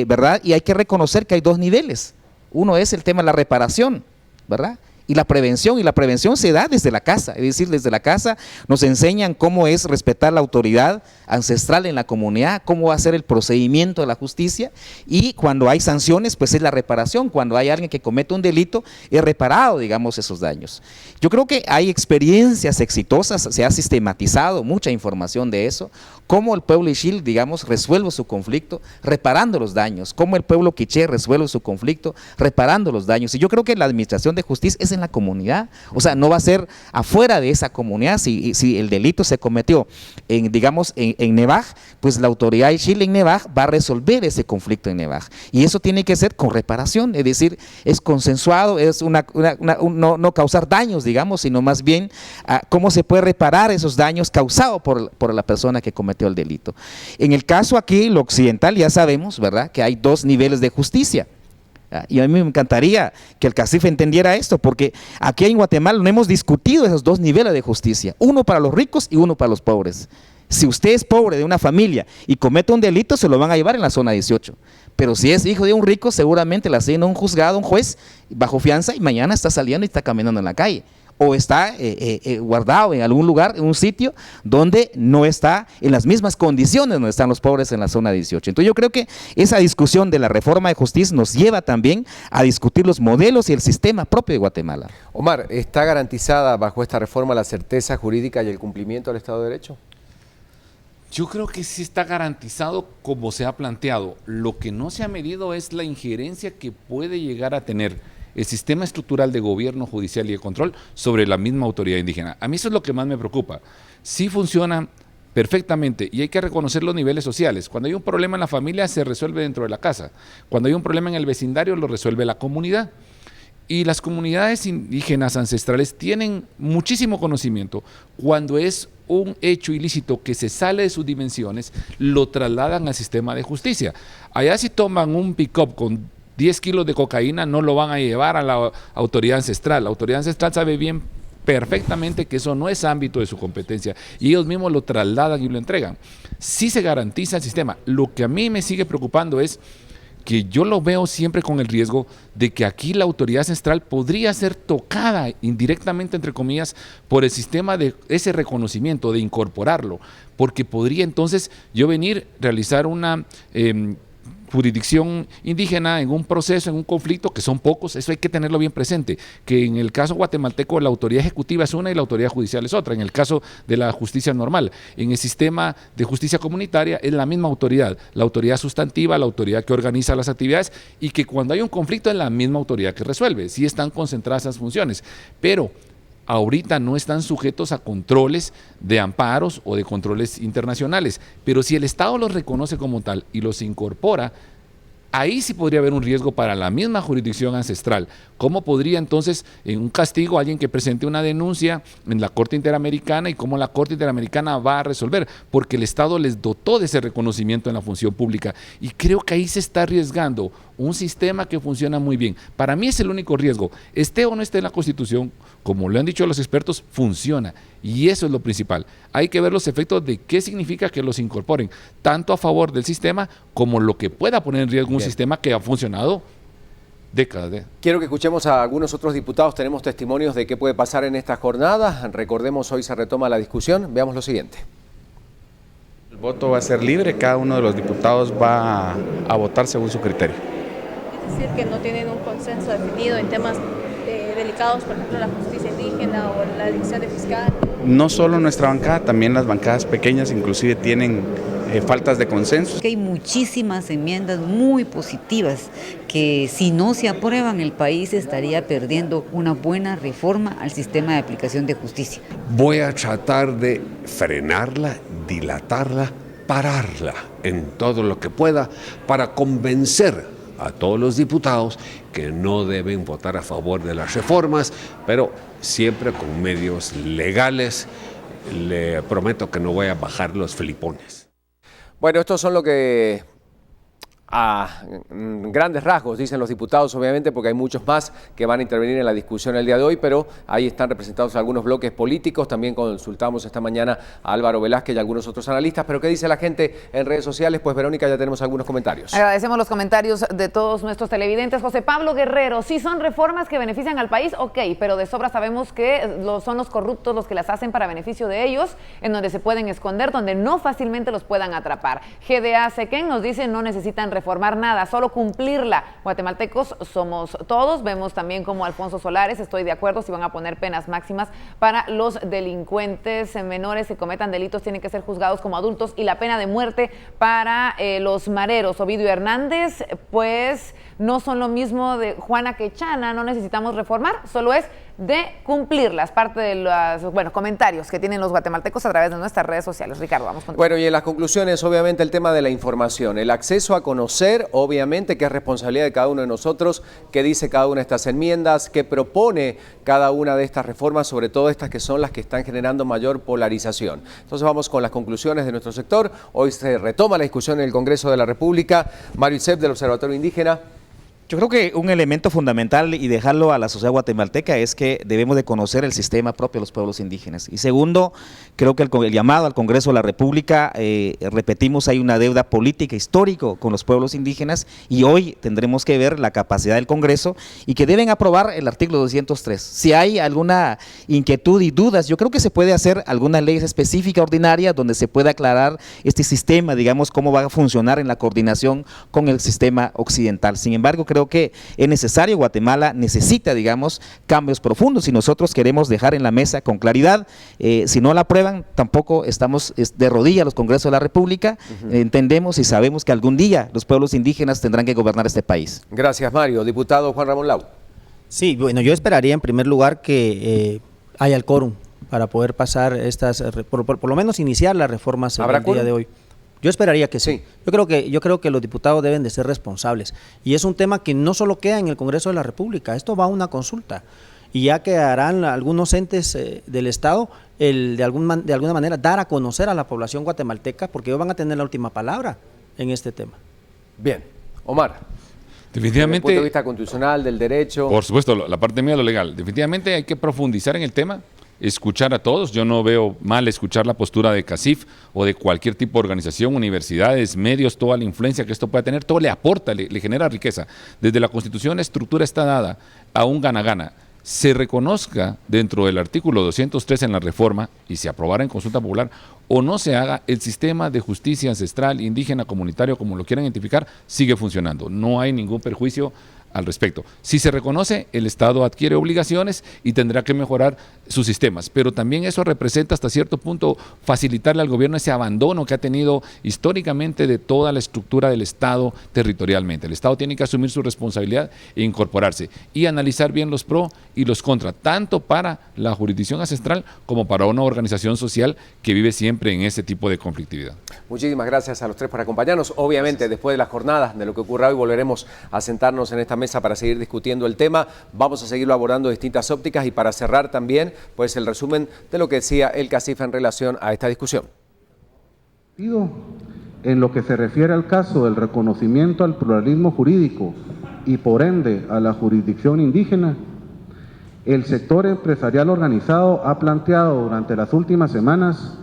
Speaker 10: ¿verdad? Y hay que reconocer que hay dos niveles. Uno es el tema de la reparación, ¿verdad? Y la prevención se da desde la casa, es decir, desde la casa nos enseñan cómo es respetar la autoridad ancestral en la comunidad, cómo va a ser el procedimiento de la justicia y cuando hay sanciones, pues es la reparación, cuando hay alguien que comete un delito, es reparado, digamos, esos daños. Yo creo que hay experiencias exitosas, se ha sistematizado mucha información de eso, cómo el pueblo Ixil, digamos, resuelve su conflicto reparando los daños, cómo el pueblo quiché resuelve su conflicto reparando los daños. Y yo creo que la administración de justicia es en la comunidad, o sea, no va a ser afuera de esa comunidad. Si el delito se cometió digamos en Nevaj, pues la autoridad de Chile en Nevaj va a resolver ese conflicto en Nevaj, y eso tiene que ser con reparación, es decir, es consensuado, es no causar daños, digamos, sino más bien cómo se puede reparar esos daños causados por la persona que cometió el delito. En el caso aquí, lo occidental, ya sabemos, ¿verdad?, que hay dos niveles de justicia. Y a mí me encantaría que el CACIF entendiera esto, porque aquí en Guatemala no hemos discutido esos dos niveles de justicia, uno para los ricos y uno para los pobres. Si usted es pobre de una familia y comete un delito, se lo van a llevar en la zona 18. Pero si es hijo de un rico, seguramente le asigna un juzgado, un juez, bajo fianza, y mañana está saliendo y está caminando en la calle. O está guardado en algún lugar, en un sitio donde no está en las mismas condiciones donde están los pobres en la zona 18. Entonces yo creo que esa discusión de la reforma de justicia nos lleva también a discutir los modelos y el sistema propio de Guatemala.
Speaker 1: Omar, ¿está garantizada bajo esta reforma la certeza jurídica y el cumplimiento del Estado de Derecho?
Speaker 8: Yo creo que sí está garantizado como se ha planteado. Lo que no se ha medido es la injerencia que puede llegar a tener el sistema estructural de gobierno, judicial y de control sobre la misma autoridad indígena. A mí eso es lo que más me preocupa. Sí funciona perfectamente y hay que reconocer los niveles sociales. Cuando hay un problema en la familia se resuelve dentro de la casa. Cuando hay un problema en el vecindario lo resuelve la comunidad. Y las comunidades indígenas ancestrales tienen muchísimo conocimiento. Cuando es un hecho ilícito que se sale de sus dimensiones, lo trasladan al sistema de justicia. Allá si toman un pick-up con 10 kilos de cocaína, no lo van a llevar a la autoridad ancestral. La autoridad ancestral sabe bien perfectamente que eso no es ámbito de su competencia y ellos mismos lo trasladan y lo entregan. Sí se garantiza el sistema. Lo que a mí me sigue preocupando es que yo lo veo siempre con el riesgo de que aquí la autoridad ancestral podría ser tocada indirectamente, entre comillas, por el sistema de ese reconocimiento, de incorporarlo, porque podría entonces yo venir, realizar una jurisdicción indígena en un proceso, en un conflicto, que son pocos, eso hay que tenerlo bien presente, que en el caso guatemalteco la autoridad ejecutiva es una y la autoridad judicial es otra, en el caso de la justicia normal. En el sistema de justicia comunitaria es la misma autoridad, la autoridad sustantiva, la autoridad que organiza las actividades, y que cuando hay un conflicto es la misma autoridad que resuelve, sí están concentradas esas funciones, pero ahorita no están sujetos a controles de amparos o de controles internacionales, pero si el Estado los reconoce como tal y los incorpora, ahí sí podría haber un riesgo para la misma jurisdicción ancestral. ¿Cómo podría entonces en un castigo alguien que presente una denuncia en la Corte Interamericana y cómo la Corte Interamericana va a resolver? Porque el Estado les dotó de ese reconocimiento en la función pública y creo que ahí se está arriesgando un sistema que funciona muy bien. Para mí es el único riesgo. Esté o no esté en la Constitución, como lo han dicho los expertos, funciona. Y eso es lo principal. Hay que ver los efectos de qué significa que los incorporen, tanto a favor del sistema como lo que pueda poner en riesgo un sistema que ha funcionado décadas.
Speaker 1: Quiero que escuchemos a algunos otros diputados. Tenemos testimonios de qué puede pasar en esta jornada. Recordemos, hoy se retoma la discusión. Veamos lo siguiente.
Speaker 12: El voto va a ser libre. Cada uno de los diputados va a votar según su criterio.
Speaker 13: Es decir, que no tienen un consenso definido en temas delicados, por ejemplo, la justicia indígena o la elección de fiscal.
Speaker 12: No solo nuestra bancada, también las bancadas pequeñas inclusive tienen faltas de consenso.
Speaker 14: Que hay muchísimas enmiendas muy positivas que si no se aprueban el país estaría perdiendo una buena reforma al sistema de aplicación de justicia.
Speaker 4: Voy a tratar de frenarla, dilatarla, pararla en todo lo que pueda para convencer a todos los diputados que no deben votar a favor de las reformas, pero siempre con medios legales. Le prometo que no voy a bajar los flipones.
Speaker 1: Bueno, estos son lo que a grandes rasgos dicen los diputados, obviamente, porque hay muchos más que van a intervenir en la discusión el día de hoy, pero ahí están representados algunos bloques políticos. También consultamos esta mañana a Álvaro Velázquez y algunos otros analistas. Pero ¿qué dice la gente en redes sociales? Pues Verónica, ya tenemos algunos comentarios.
Speaker 2: Agradecemos los comentarios de todos nuestros televidentes. José Pablo Guerrero, sí son reformas que benefician al país, ok, pero de sobra sabemos que son los corruptos los que las hacen para beneficio de ellos, en donde se pueden esconder, donde no fácilmente los puedan atrapar. GDA Sequén nos dice, no necesitan reformar nada, solo cumplirla. Guatemaltecos somos todos. Vemos también como Alfonso Solares, estoy de acuerdo, si van a poner penas máximas para los delincuentes menores que cometan delitos, tienen que ser juzgados como adultos, y la pena de muerte para los mareros. Ovidio Hernández, pues no son lo mismo de Juana que Chana, no necesitamos reformar, solo es de cumplirlas. Parte de los comentarios que tienen los guatemaltecos a través de nuestras redes sociales. Ricardo, vamos contigo.
Speaker 1: Bueno, y en las conclusiones, obviamente, el tema de la información, el acceso a conocer, obviamente, que es responsabilidad de cada uno de nosotros, qué dice cada una de estas enmiendas, qué propone cada una de estas reformas, sobre todo estas que son las que están generando mayor polarización. Entonces vamos con las conclusiones de nuestro sector. Hoy se retoma la discusión en el Congreso de la República. Mario Icep, del Observatorio Indígena.
Speaker 10: Yo creo que un elemento fundamental y dejarlo a la sociedad guatemalteca es que debemos de conocer el sistema propio de los pueblos indígenas. Y segundo, creo que el llamado al Congreso de la República, repetimos, hay una deuda política histórica con los pueblos indígenas y hoy tendremos que ver la capacidad del Congreso y que deben aprobar el artículo 203. Si hay alguna inquietud y dudas, yo creo que se puede hacer alguna ley específica ordinaria donde se pueda aclarar este sistema, digamos, cómo va a funcionar en la coordinación con el sistema occidental. Sin embargo, creo que es necesario, Guatemala necesita, digamos, cambios profundos y nosotros queremos dejar en la mesa con claridad, si no la aprueban, tampoco estamos de rodillas los Congresos de la República, entendemos y sabemos que algún día los pueblos indígenas tendrán que gobernar este país.
Speaker 1: Gracias, Mario. Diputado Juan Ramón Lau.
Speaker 9: Sí, bueno, yo esperaría en primer lugar que haya el quórum para poder pasar estas, por lo menos iniciar las reformas el día de hoy. Yo esperaría que sí. Yo creo que los diputados deben de ser responsables. Y es un tema que no solo queda en el Congreso de la República, esto va a una consulta. Y ya quedarán algunos entes del Estado de alguna manera dar a conocer a la población guatemalteca, porque ellos van a tener la última palabra en este tema.
Speaker 1: Bien. Omar.
Speaker 8: Definitivamente. Desde el
Speaker 1: punto de vista constitucional, del derecho.
Speaker 8: Por supuesto, la parte mía de lo legal. Definitivamente hay que profundizar en el tema. Escuchar a todos, yo no veo mal escuchar la postura de CACIF o de cualquier tipo de organización, universidades, medios, toda la influencia que esto pueda tener, todo le aporta, le genera riqueza. Desde la Constitución la estructura está dada a un gana-gana. Se reconozca dentro del artículo 203 en la reforma y se aprobara en consulta popular o no se haga, el sistema de justicia ancestral, indígena, comunitario, como lo quieran identificar, sigue funcionando. No hay ningún perjuicio al respecto. Si se reconoce, el Estado adquiere obligaciones y tendrá que mejorar sus sistemas, pero también eso representa hasta cierto punto facilitarle al gobierno ese abandono que ha tenido históricamente de toda la estructura del Estado territorialmente. El Estado tiene que asumir su responsabilidad e incorporarse y analizar bien los pro y los contra, tanto para la jurisdicción ancestral como para una organización social que vive siempre en ese tipo de conflictividad.
Speaker 1: Muchísimas gracias a los tres por acompañarnos. Obviamente, después de las jornadas, de lo que ocurra hoy, volveremos a sentarnos en esta mesa para seguir discutiendo el tema. Vamos a seguirlo abordando de distintas ópticas y para cerrar también, pues el resumen de lo que decía el CACIF en relación a esta discusión.
Speaker 15: En lo que se refiere al caso del reconocimiento al pluralismo jurídico y por ende a la jurisdicción indígena, el sector empresarial organizado ha planteado durante las últimas semanas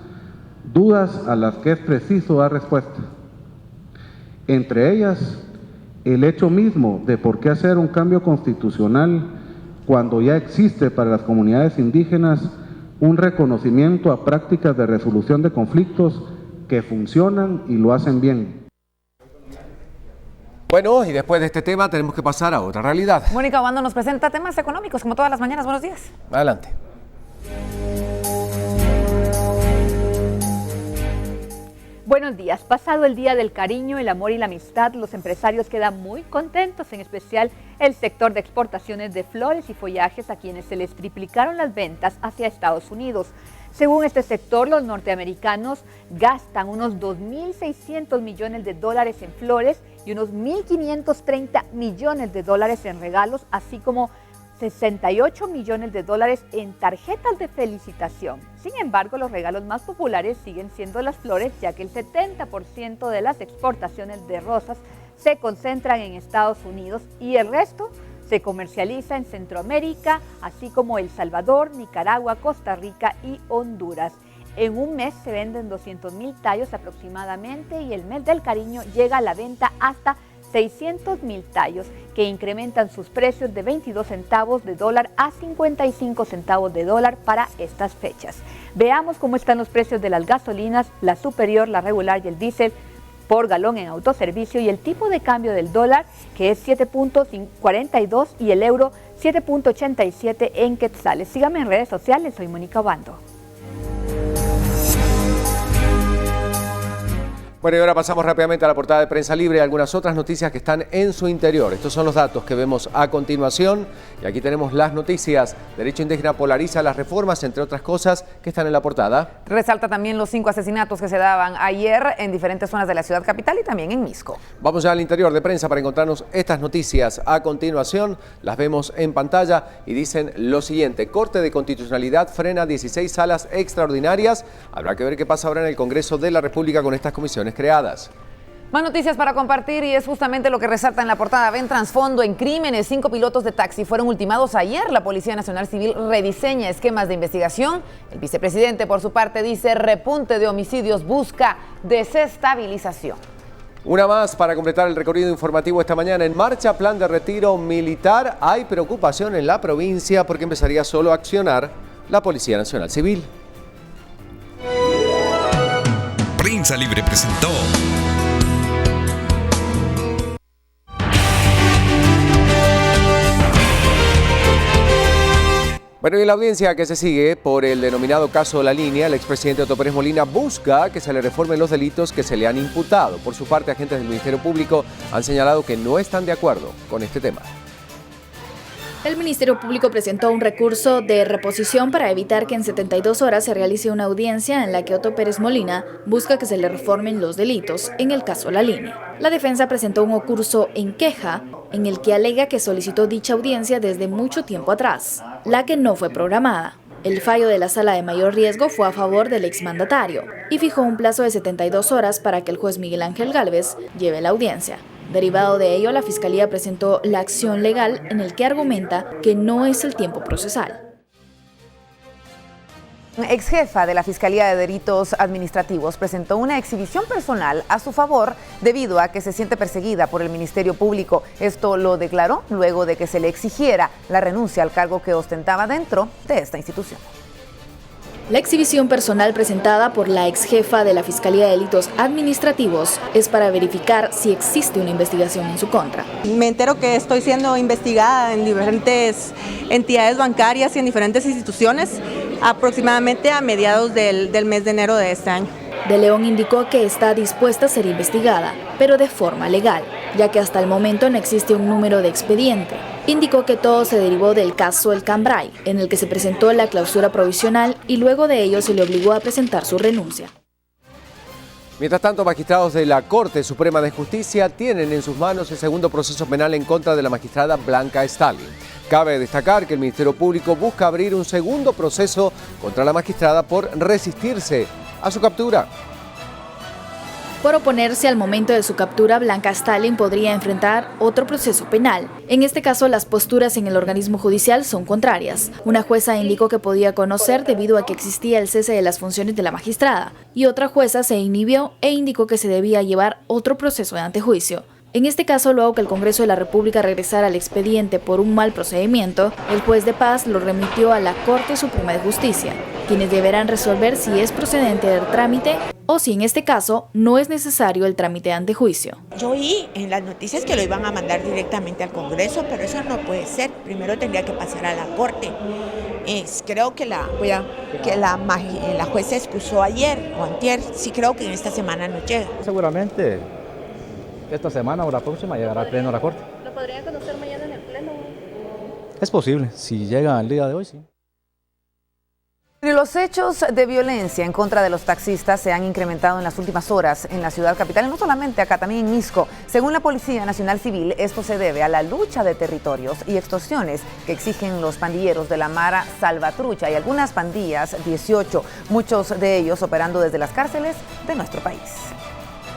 Speaker 15: dudas a las que es preciso dar respuesta. Entre ellas, el hecho mismo de por qué hacer un cambio constitucional cuando ya existe para las comunidades indígenas un reconocimiento a prácticas de resolución de conflictos que funcionan y lo hacen bien.
Speaker 1: Bueno, y después de este tema tenemos que pasar a otra realidad.
Speaker 2: Mónica Obando nos presenta temas económicos, como todas las mañanas. Buenos días.
Speaker 1: Adelante.
Speaker 16: Buenos días. Pasado el Día del Cariño, el Amor y la Amistad, los empresarios quedan muy contentos, en especial el sector de exportaciones de flores y follajes, a quienes se les triplicaron las ventas hacia Estados Unidos. Según este sector, los norteamericanos gastan unos 2.600 millones de dólares en flores y unos 1.530 millones de dólares en regalos, así como 68 millones de dólares en tarjetas de felicitación. Sin embargo, los regalos más populares siguen siendo las flores, ya que el 70% de las exportaciones de rosas se concentran en Estados Unidos y el resto se comercializa en Centroamérica, así como El Salvador, Nicaragua, Costa Rica y Honduras. En un mes se venden 200,000 tallos aproximadamente y el mes del cariño llega a la venta hasta 600,000 tallos, que incrementan sus precios de 22 centavos de dólar a 55 centavos de dólar para estas fechas. Veamos cómo están los precios de las gasolinas, la superior, la regular y el diésel por galón en autoservicio, y el tipo de cambio del dólar, que es 7.42, y el euro 7.87 en quetzales. Síganme en redes sociales, soy Mónica Obando.
Speaker 1: Bueno, y ahora pasamos rápidamente a la portada de Prensa Libre y algunas otras noticias que están en su interior. Estos son los datos que vemos a continuación. Y aquí tenemos las noticias. Derecho Indígena polariza las reformas, entre otras cosas, que están en la portada.
Speaker 2: Resalta también los 5 asesinatos que se daban ayer en diferentes zonas de la ciudad capital y también en Misco.
Speaker 1: Vamos ya al interior de Prensa para encontrarnos estas noticias a continuación. Las vemos en pantalla y dicen lo siguiente. Corte de Constitucionalidad frena 16 salas extraordinarias. Habrá que ver qué pasa ahora en el Congreso de la República con estas comisiones creadas.
Speaker 2: Más noticias para compartir y es justamente lo que resalta en la portada. Ven trasfondo en crímenes. 5 pilotos de taxi fueron ultimados ayer. La Policía Nacional Civil rediseña esquemas de investigación. El vicepresidente, por su parte, dice repunte de homicidios busca desestabilización.
Speaker 1: Una más para completar el recorrido informativo esta mañana. En marcha, plan de retiro militar. Hay preocupación en la provincia porque empezaría solo a accionar la Policía Nacional Civil.
Speaker 17: Prensa Libre presentó.
Speaker 1: Bueno, y en la audiencia que se sigue por el denominado caso La Línea, el expresidente Otto Pérez Molina busca que se le reformen los delitos que se le han imputado. Por su parte, agentes del Ministerio Público han señalado que no están de acuerdo con este tema.
Speaker 18: El Ministerio Público presentó un recurso de reposición para evitar que en 72 horas se realice una audiencia en la que Otto Pérez Molina busca que se le reformen los delitos en el caso La Línea. La defensa presentó un recurso en queja en el que alega que solicitó dicha audiencia desde mucho tiempo atrás, la que no fue programada. El fallo de la Sala de Mayor Riesgo fue a favor del exmandatario y fijó un plazo de 72 horas para que el juez Miguel Ángel Gálvez lleve la audiencia. Derivado de ello, la Fiscalía presentó la acción legal en el que argumenta que no es el tiempo procesal.
Speaker 2: Ex jefa de la Fiscalía de Delitos Administrativos presentó una exhibición personal a su favor debido a que se siente perseguida por el Ministerio Público. Esto lo declaró luego de que se le exigiera la renuncia al cargo que ostentaba dentro de esta institución.
Speaker 18: La exhibición personal presentada por la ex jefa de la Fiscalía de Delitos Administrativos es para verificar si existe una investigación en su contra.
Speaker 19: Me entero que estoy siendo investigada en diferentes entidades bancarias y en diferentes instituciones, aproximadamente a mediados del mes de enero de este año.
Speaker 18: De León indicó que está dispuesta a ser investigada, pero de forma legal, ya que hasta el momento no existe un número de expediente. Indicó que todo se derivó del caso El Cambray, en el que se presentó la clausura provisional y luego de ello se le obligó a presentar su renuncia.
Speaker 1: Mientras tanto, magistrados de la Corte Suprema de Justicia tienen en sus manos el segundo proceso penal en contra de la magistrada Blanca Stalin. Cabe destacar que el Ministerio Público busca abrir un segundo proceso contra la magistrada por resistirse a su captura.
Speaker 18: Por oponerse al momento de su captura, Blanca Stalin podría enfrentar otro proceso penal. En este caso, las posturas en el organismo judicial son contrarias. Una jueza indicó que podía conocer debido a que existía el cese de las funciones de la magistrada, y otra jueza se inhibió e indicó que se debía llevar otro proceso de antejuicio. En este caso, luego que el Congreso de la República regresara al expediente por un mal procedimiento, el juez de paz lo remitió a la Corte Suprema de Justicia, quienes deberán resolver si es procedente del trámite o si en este caso no es necesario el trámite de antejuicio.
Speaker 20: Yo oí en las noticias que lo iban a mandar directamente al Congreso, pero eso no puede ser. Primero tendría que pasar a la Corte. Creo que la jueza excusó ayer o antier. Sí, creo que en esta semana no llega.
Speaker 21: Seguramente esta semana o la próxima llegará al pleno de la Corte.
Speaker 13: ¿Lo podrían conocer mañana en el pleno?
Speaker 21: Es posible, si llega al día de hoy, sí.
Speaker 2: Los hechos de violencia en contra de los taxistas se han incrementado en las últimas horas en la ciudad capital, y no solamente acá, también en Misco. Según la Policía Nacional Civil, esto se debe a la lucha de territorios y extorsiones que exigen los pandilleros de la Mara Salvatrucha y algunas pandillas, 18, muchos de ellos operando desde las cárceles de nuestro país.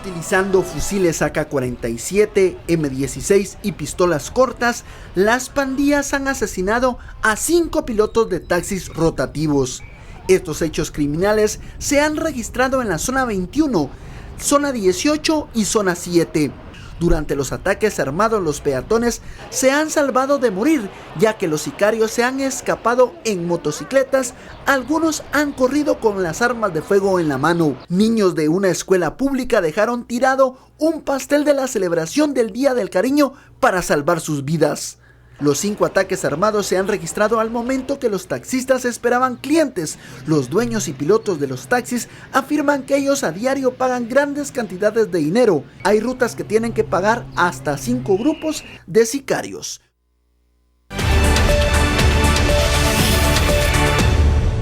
Speaker 22: Utilizando fusiles AK-47, M16 y pistolas cortas, las pandillas han asesinado a 5 pilotos de taxis rotativos. Estos hechos criminales se han registrado en la zona 21, zona 18 y zona 7. Durante los ataques armados, los peatones se han salvado de morir, ya que los sicarios se han escapado en motocicletas. Algunos han corrido con las armas de fuego en la mano. Niños de una escuela pública dejaron tirado un pastel de la celebración del Día del Cariño para salvar sus vidas. Los 5 ataques armados se han registrado al momento que los taxistas esperaban clientes. Los dueños y pilotos de los taxis afirman que ellos a diario pagan grandes cantidades de dinero. Hay rutas que tienen que pagar hasta 5 grupos de sicarios.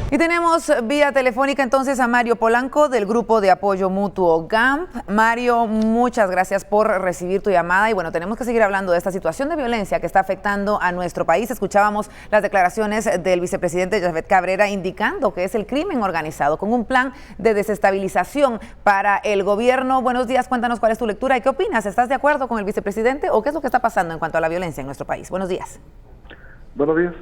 Speaker 2: Y tenemos vía telefónica entonces a Mario Polanco del Grupo de Apoyo Mutuo GAMP. Mario, muchas gracias por recibir tu llamada y bueno, tenemos que seguir hablando de esta situación de violencia que está afectando a nuestro país. Escuchábamos las declaraciones del vicepresidente Jafet Cabrera indicando que es el crimen organizado con un plan de desestabilización para el gobierno. Buenos días, cuéntanos cuál es tu lectura y qué opinas. ¿Estás de acuerdo con el vicepresidente o qué es lo que está pasando en cuanto a la violencia en nuestro país? Buenos días.
Speaker 11: Buenos días.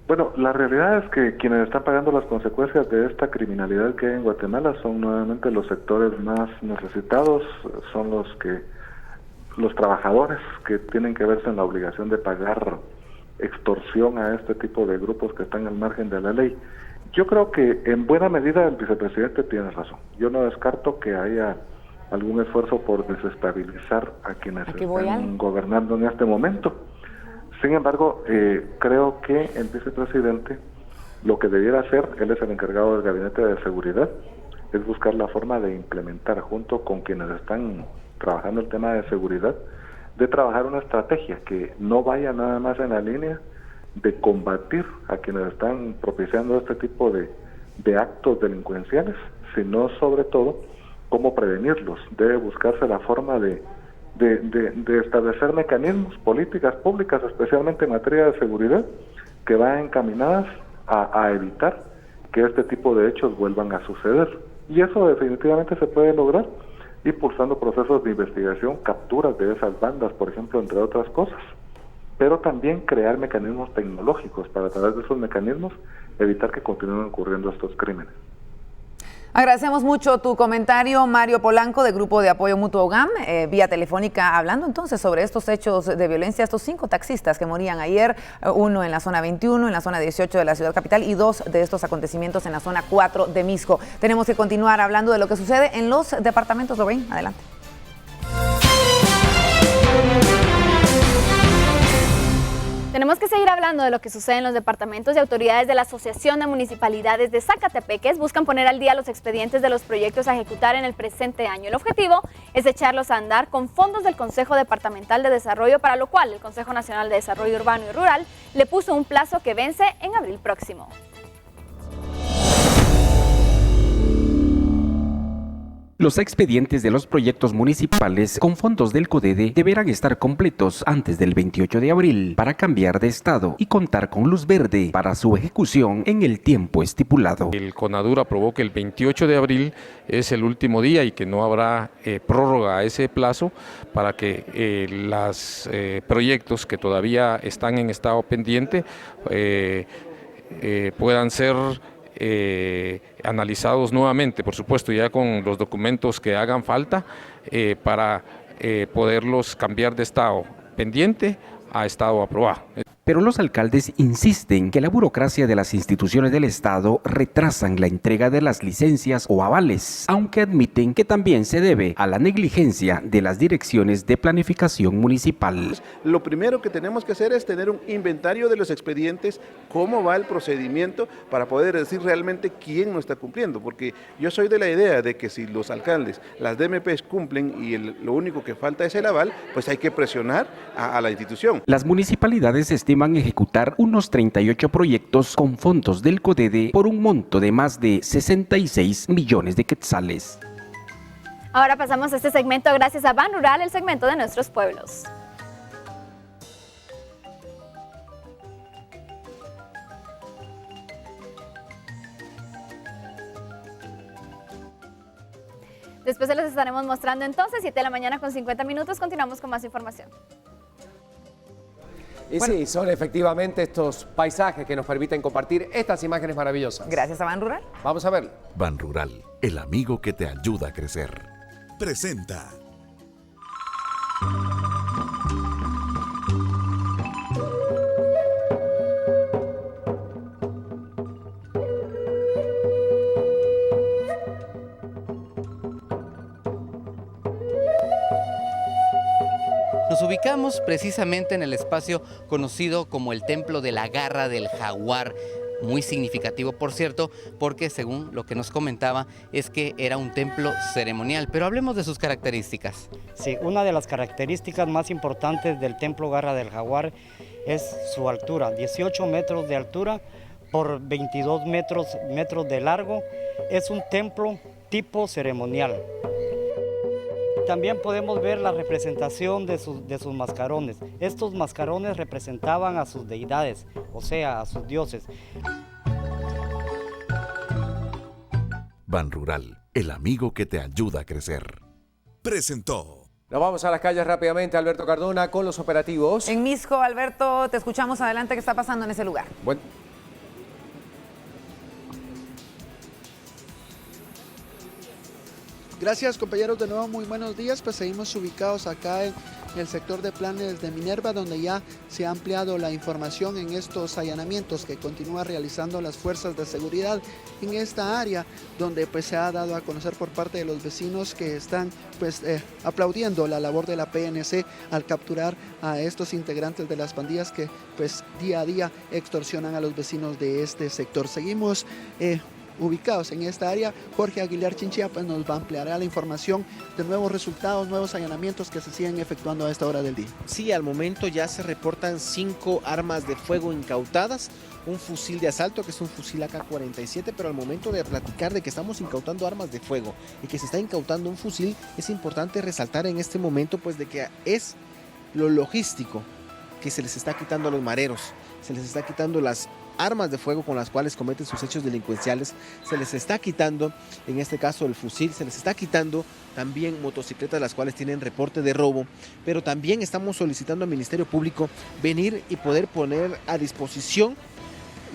Speaker 11: Bueno, la realidad es que quienes están pagando las consecuencias de esta criminalidad que hay en Guatemala son nuevamente los sectores más necesitados, son los trabajadores que tienen que verse en la obligación de pagar extorsión a este tipo de grupos que están al margen de la ley. Yo creo que en buena medida el vicepresidente tiene razón. Yo no descarto que haya algún esfuerzo por desestabilizar a quienes están gobernando en este momento. Sin embargo, creo que el vicepresidente lo que debiera hacer, él es el encargado del Gabinete de Seguridad, es buscar la forma de implementar junto con quienes están trabajando el tema de seguridad, de trabajar una estrategia que no vaya nada más en la línea de combatir a quienes están propiciando este tipo de actos delincuenciales, sino sobre todo cómo prevenirlos. Debe buscarse la forma de establecer mecanismos, políticas públicas, especialmente en materia de seguridad, que vayan encaminadas a evitar que este tipo de hechos vuelvan a suceder. Y eso definitivamente se puede lograr impulsando procesos de investigación, capturas de esas bandas, por ejemplo, entre otras cosas, pero también crear mecanismos tecnológicos para a través de esos mecanismos evitar que continúen ocurriendo estos crímenes.
Speaker 2: Agradecemos mucho tu comentario, Mario Polanco, de Grupo de Apoyo Mutuo GAM, vía telefónica, hablando entonces sobre estos hechos de violencia, estos 5 taxistas que morían ayer, uno en la zona 21, en la zona 18 de la ciudad capital y 2 de estos acontecimientos en la zona 4 de Misco. Tenemos que continuar hablando de lo que sucede en los departamentos. Lorraine, adelante.
Speaker 3: Tenemos que seguir hablando de lo que sucede en los departamentos y autoridades de la Asociación de Municipalidades de Zacatepeques buscan poner al día los expedientes de los proyectos a ejecutar en el presente año. El objetivo es echarlos a andar con fondos del Consejo Departamental de Desarrollo, para lo cual el Consejo Nacional de Desarrollo Urbano y Rural le puso un plazo que vence en abril próximo.
Speaker 6: Los expedientes de los proyectos municipales con fondos del CODEDE deberán estar completos antes del 28 de abril para cambiar de estado y contar con luz verde para su ejecución en el tiempo estipulado.
Speaker 23: El CONADUR aprobó que el 28 de abril es el último día y que no habrá prórroga a ese plazo para que los proyectos que todavía están en estado pendiente puedan ser analizados nuevamente, por supuesto, ya con los documentos que hagan falta para poderlos cambiar de estado pendiente a estado aprobado.
Speaker 6: Pero los alcaldes insisten que la burocracia de las instituciones del Estado retrasan la entrega de las licencias o avales, aunque admiten que también se debe a la negligencia de las direcciones de planificación municipal.
Speaker 24: Lo primero que tenemos que hacer es tener un inventario de los expedientes, cómo va el procedimiento para poder decir realmente quién no está cumpliendo, porque yo soy de la idea de que si los alcaldes, las DMPs cumplen y lo único que falta es el aval, pues hay que presionar a la institución.
Speaker 6: Las municipalidades estiman ejecutar unos 38 proyectos con fondos del CODEDE por un monto de más de 66 millones de quetzales.
Speaker 3: Ahora pasamos a este segmento gracias a Ban Rural, el segmento de nuestros pueblos. Después se los estaremos mostrando entonces, 7 de la mañana con 50 minutos, continuamos con más información.
Speaker 1: Y bueno, sí, son efectivamente estos paisajes que nos permiten compartir estas imágenes maravillosas.
Speaker 2: Gracias a Ban Rural.
Speaker 1: Vamos a verlo.
Speaker 25: Ban Rural, el amigo que te ayuda a crecer. Presenta.
Speaker 4: Nos ubicamos precisamente en el espacio conocido como el Templo de la Garra del Jaguar. Muy significativo, por cierto, porque según lo que nos comentaba es que era un templo ceremonial, pero hablemos de sus características.
Speaker 5: Sí, una de las características más importantes del Templo Garra del Jaguar es su altura, 18 metros de altura por 22 metros de largo. Es un templo tipo ceremonial. También podemos ver la representación de sus mascarones. Estos mascarones representaban a sus deidades, o sea, a sus dioses.
Speaker 25: Ban Rural, el amigo que te ayuda a crecer. Presentó.
Speaker 1: Nos vamos a las calles rápidamente, Alberto Cardona, con los operativos.
Speaker 2: En Misco, Alberto, te escuchamos adelante. ¿Qué está pasando en ese lugar?
Speaker 22: Gracias, compañeros, de nuevo muy buenos días. Pues seguimos ubicados acá en el sector de Planes de Minerva, donde ya se ha ampliado la información en estos allanamientos que continúa realizando las fuerzas de seguridad en esta área, donde pues se ha dado a conocer por parte de los vecinos que están pues aplaudiendo la labor de la PNC al capturar a estos integrantes de las pandillas que pues día a día extorsionan a los vecinos de este sector. Seguimos ubicados en esta área. Jorge Aguilar Chinchilla pues nos va a ampliar la información de nuevos resultados, nuevos allanamientos que se siguen efectuando a esta hora del día.
Speaker 7: Sí, al momento ya se reportan 5 armas de fuego incautadas, un fusil de asalto que es un fusil AK-47, pero al momento de platicar de que estamos incautando armas de fuego y que se está incautando un fusil, es importante resaltar en este momento pues de que es lo logístico que se les está quitando a los mareros, se les está quitando las armas de fuego con las cuales cometen sus hechos delincuenciales, se les está quitando, en este caso el fusil, se les está quitando también motocicletas las cuales tienen reporte de robo, pero también estamos solicitando al Ministerio Público venir y poder poner a disposición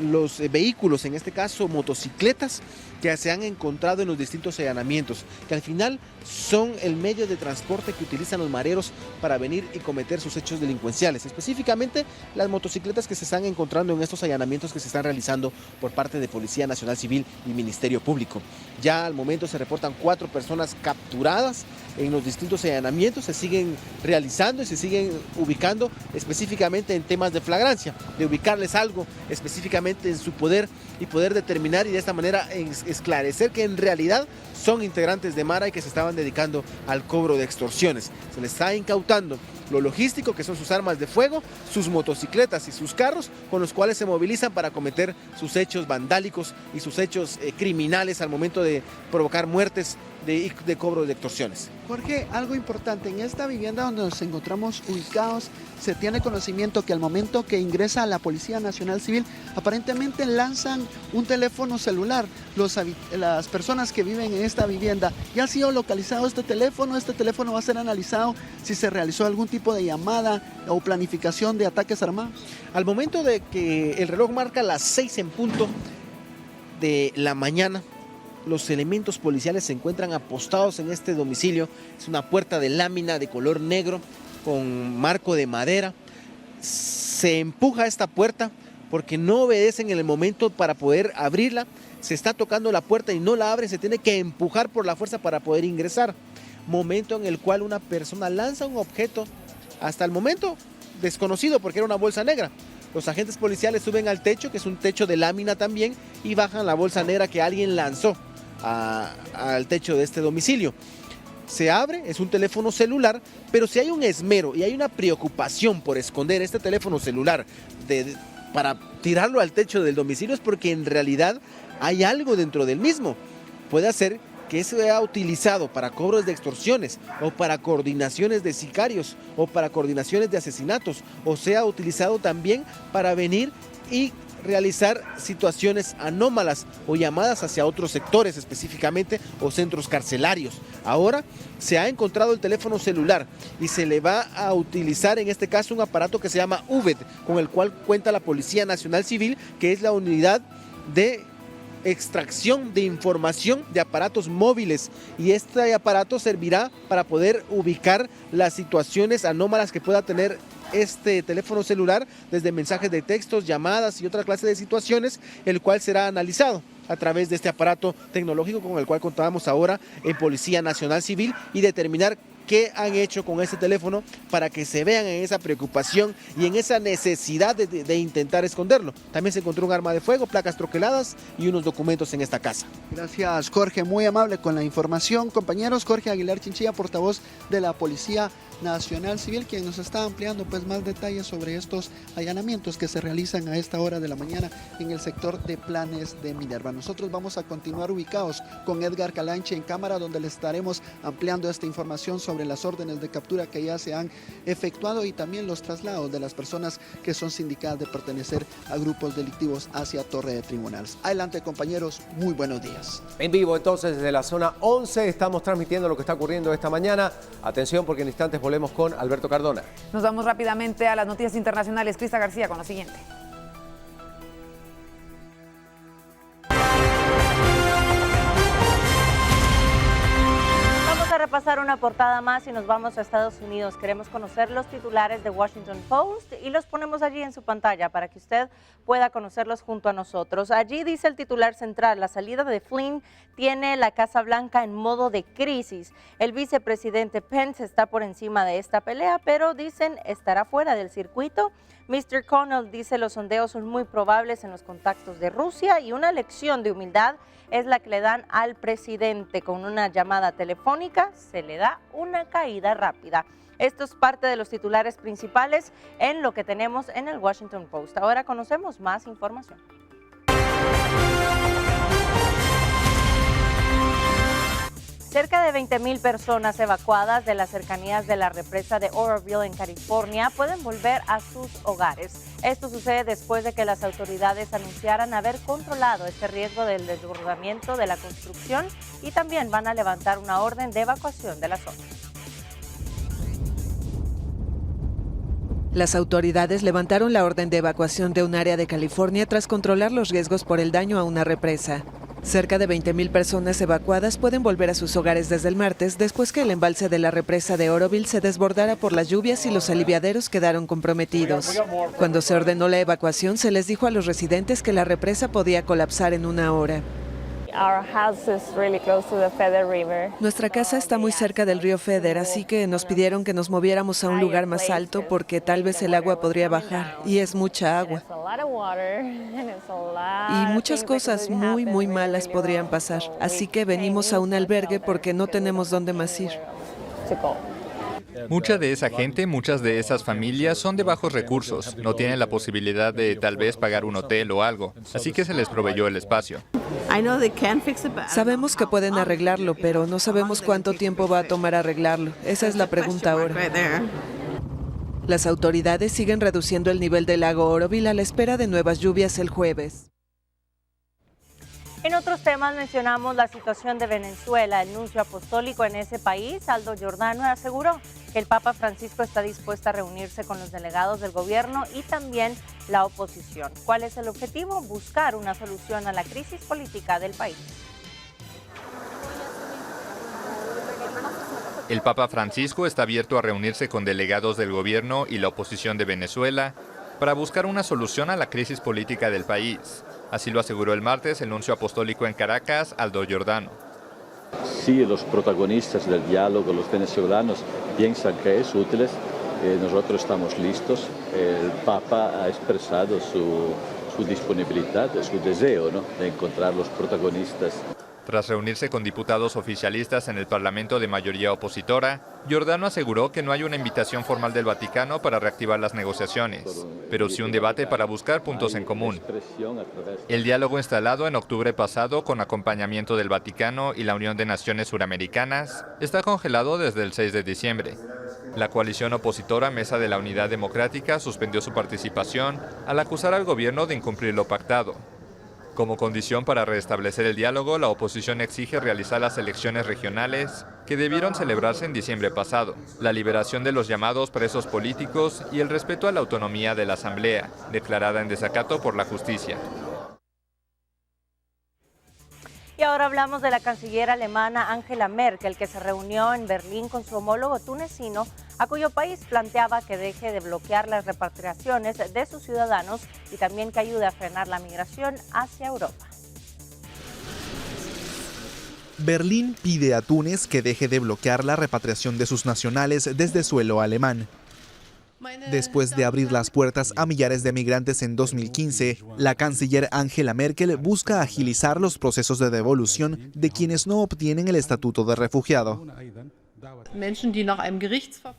Speaker 7: los vehículos, en este caso motocicletas, que se han encontrado en los distintos allanamientos, que al final son el medio de transporte que utilizan los mareros para venir y cometer sus hechos delincuenciales, específicamente las motocicletas que se están encontrando en estos allanamientos que se están realizando por parte de Policía Nacional Civil y Ministerio Público. Ya al momento se reportan 4 personas capturadas en los distintos allanamientos, se siguen realizando y se siguen ubicando específicamente en temas de flagrancia, de ubicarles algo específicamente en su poder y poder determinar y de esta manera esclarecer que en realidad son integrantes de Mara y que se estaban dedicando al cobro de extorsiones. Se les está incautando lo logístico, que son sus armas de fuego, sus motocicletas y sus carros, con los cuales se movilizan para cometer sus hechos vandálicos y sus hechos criminales al momento de provocar muertes de cobro de extorsiones.
Speaker 22: Jorge, algo importante, en esta vivienda donde nos encontramos ubicados, se tiene conocimiento que al momento que ingresa la Policía Nacional Civil, aparentemente lanzan un teléfono celular. Las personas que viven en esta vivienda, ¿ya ha sido localizado este teléfono? Este teléfono va a ser analizado si se realizó algún tipo de llamada o planificación de ataques armados.
Speaker 7: Al momento de que el reloj marca las 6 en punto de la mañana, los elementos policiales se encuentran apostados en este domicilio. Es una puerta de lámina de color negro con marco de madera. Se empuja esta puerta porque no obedecen en el momento para poder abrirla. Se está tocando la puerta y no la abre, se tiene que empujar por la fuerza para poder ingresar. Momento en el cual una persona lanza un objeto, hasta el momento desconocido porque era una bolsa negra. Los agentes policiales suben al techo, que es un techo de lámina también, y bajan la bolsa negra que alguien lanzó al techo de este domicilio. Se abre, es un teléfono celular, pero si hay un esmero y hay una preocupación por esconder este teléfono celular para tirarlo al techo del domicilio, es porque en realidad hay algo dentro del mismo. Puede ser que sea utilizado para cobros de extorsiones o para coordinaciones de sicarios o para coordinaciones de asesinatos, o sea utilizado también para venir y realizar situaciones anómalas o llamadas hacia otros sectores específicamente o centros carcelarios. Ahora se ha encontrado el teléfono celular y se le va a utilizar en este caso un aparato que se llama UVED, con el cual cuenta la Policía Nacional Civil, que es la unidad de extracción de información de aparatos móviles, y este aparato servirá para poder ubicar las situaciones anómalas que pueda tener este teléfono celular, desde mensajes de textos, llamadas y otra clase de situaciones, el cual será analizado a través de este aparato tecnológico con el cual contábamos ahora en Policía Nacional Civil y determinar qué han hecho con este teléfono para que se vean en esa preocupación y en esa necesidad de intentar esconderlo. También se encontró un arma de fuego, placas troqueladas y unos documentos en esta casa.
Speaker 22: Gracias, Jorge, muy amable con la información. Compañeros, Jorge Aguilar Chinchilla, portavoz de la Policía Nacional Civil, quien nos está ampliando pues más detalles sobre estos allanamientos que se realizan a esta hora de la mañana en el sector de Planes de Minerva. Nosotros vamos a continuar ubicados con Edgar Calanche en cámara, donde le estaremos ampliando esta información sobre las órdenes de captura que ya se han efectuado y también los traslados de las personas que son sindicadas de pertenecer a grupos delictivos hacia Torre de Tribunales. Adelante, compañeros, muy buenos días.
Speaker 1: En vivo entonces desde la zona 11 estamos transmitiendo lo que está ocurriendo esta mañana. Atención porque en instantes volvemos con Alberto Cardona.
Speaker 2: Nos vamos rápidamente a las noticias internacionales. Crista García con lo siguiente.
Speaker 8: Vamos a repasar una portada más y nos vamos a Estados Unidos. Queremos conocer los titulares de Washington Post y los ponemos allí en su pantalla para que usted pueda conocerlos junto a nosotros. Allí dice el titular central: la salida de Flynn tiene la Casa Blanca en modo de crisis. El vicepresidente Pence está por encima de esta pelea, pero dicen estará fuera del circuito. Mr. Connell dice los sondeos son muy probables en los contactos de Rusia y una lección de humildad es la que le dan al presidente. Con una llamada telefónica se le da una caída rápida. Esto es parte de los titulares principales en lo que tenemos en el Washington Post. Ahora conocemos más información. Cerca de 20,000 personas evacuadas de las cercanías de la represa de Oroville en California pueden volver a sus hogares. Esto sucede después de que las autoridades anunciaran haber controlado este riesgo del desbordamiento de la construcción y también van a levantar una orden de evacuación de la zona.
Speaker 9: Las autoridades levantaron la orden de evacuación de un área de California tras controlar los riesgos por el daño a una represa. Cerca de 20,000 personas evacuadas pueden volver a sus hogares desde el martes, después que el embalse de la represa de Oroville se desbordara por las lluvias y los aliviaderos quedaron comprometidos. Cuando se ordenó la evacuación, se les dijo a los residentes que la represa podía colapsar en una hora. Nuestra casa está muy cerca del río Feather, así que nos pidieron que nos moviéramos a un lugar más alto porque tal vez el agua podría bajar, y es mucha agua. Y muchas cosas muy malas podrían pasar, así que venimos a un albergue porque no tenemos dónde más ir.
Speaker 10: Mucha de esa gente, muchas de esas familias son de bajos recursos, no tienen la posibilidad de tal vez pagar un hotel o algo, así que se les proveyó el espacio.
Speaker 9: Sabemos que pueden arreglarlo, pero no sabemos cuánto tiempo va a tomar arreglarlo. Esa es la pregunta ahora. Las autoridades siguen reduciendo el nivel del lago Oroville a la espera de nuevas lluvias el jueves.
Speaker 8: En otros temas mencionamos la situación de Venezuela. El nuncio apostólico en ese país, Aldo Giordano, aseguró que el Papa Francisco está dispuesto a reunirse con los delegados del gobierno y también la oposición. ¿Cuál es el objetivo? Buscar una solución a la crisis política del país.
Speaker 10: El Papa Francisco está abierto a reunirse con delegados del gobierno y la oposición de Venezuela para buscar una solución a la crisis política del país. Así lo aseguró el martes el nuncio apostólico en Caracas, Aldo Giordano.
Speaker 12: Si los protagonistas del diálogo, los venezolanos, piensan que es útil, nosotros estamos listos. El Papa ha expresado su disponibilidad, su deseo, ¿no?, de encontrar los protagonistas.
Speaker 10: Tras reunirse con diputados oficialistas en el Parlamento de mayoría opositora, Giordano aseguró que no hay una invitación formal del Vaticano para reactivar las negociaciones, pero sí un debate para buscar puntos en común. El diálogo instalado en octubre pasado con acompañamiento del Vaticano y la Unión de Naciones Suramericanas está congelado desde el 6 de diciembre. La coalición opositora Mesa de la Unidad Democrática suspendió su participación al acusar al gobierno de incumplir lo pactado. Como condición para restablecer el diálogo, la oposición exige realizar las elecciones regionales que debieron celebrarse en diciembre pasado, la liberación de los llamados presos políticos y el respeto a la autonomía de la Asamblea, declarada en desacato por la justicia.
Speaker 8: Y ahora hablamos de la canciller alemana Angela Merkel, que se reunió en Berlín con su homólogo tunecino, a cuyo país planteaba que deje de bloquear las repatriaciones de sus ciudadanos y también que ayude a frenar la migración hacia Europa.
Speaker 14: Berlín pide a Túnez que deje de bloquear la repatriación de sus nacionales desde suelo alemán. Después de abrir las puertas a millares de migrantes en 2015, la canciller Angela Merkel busca agilizar los procesos de devolución de quienes no obtienen el estatuto de refugiado.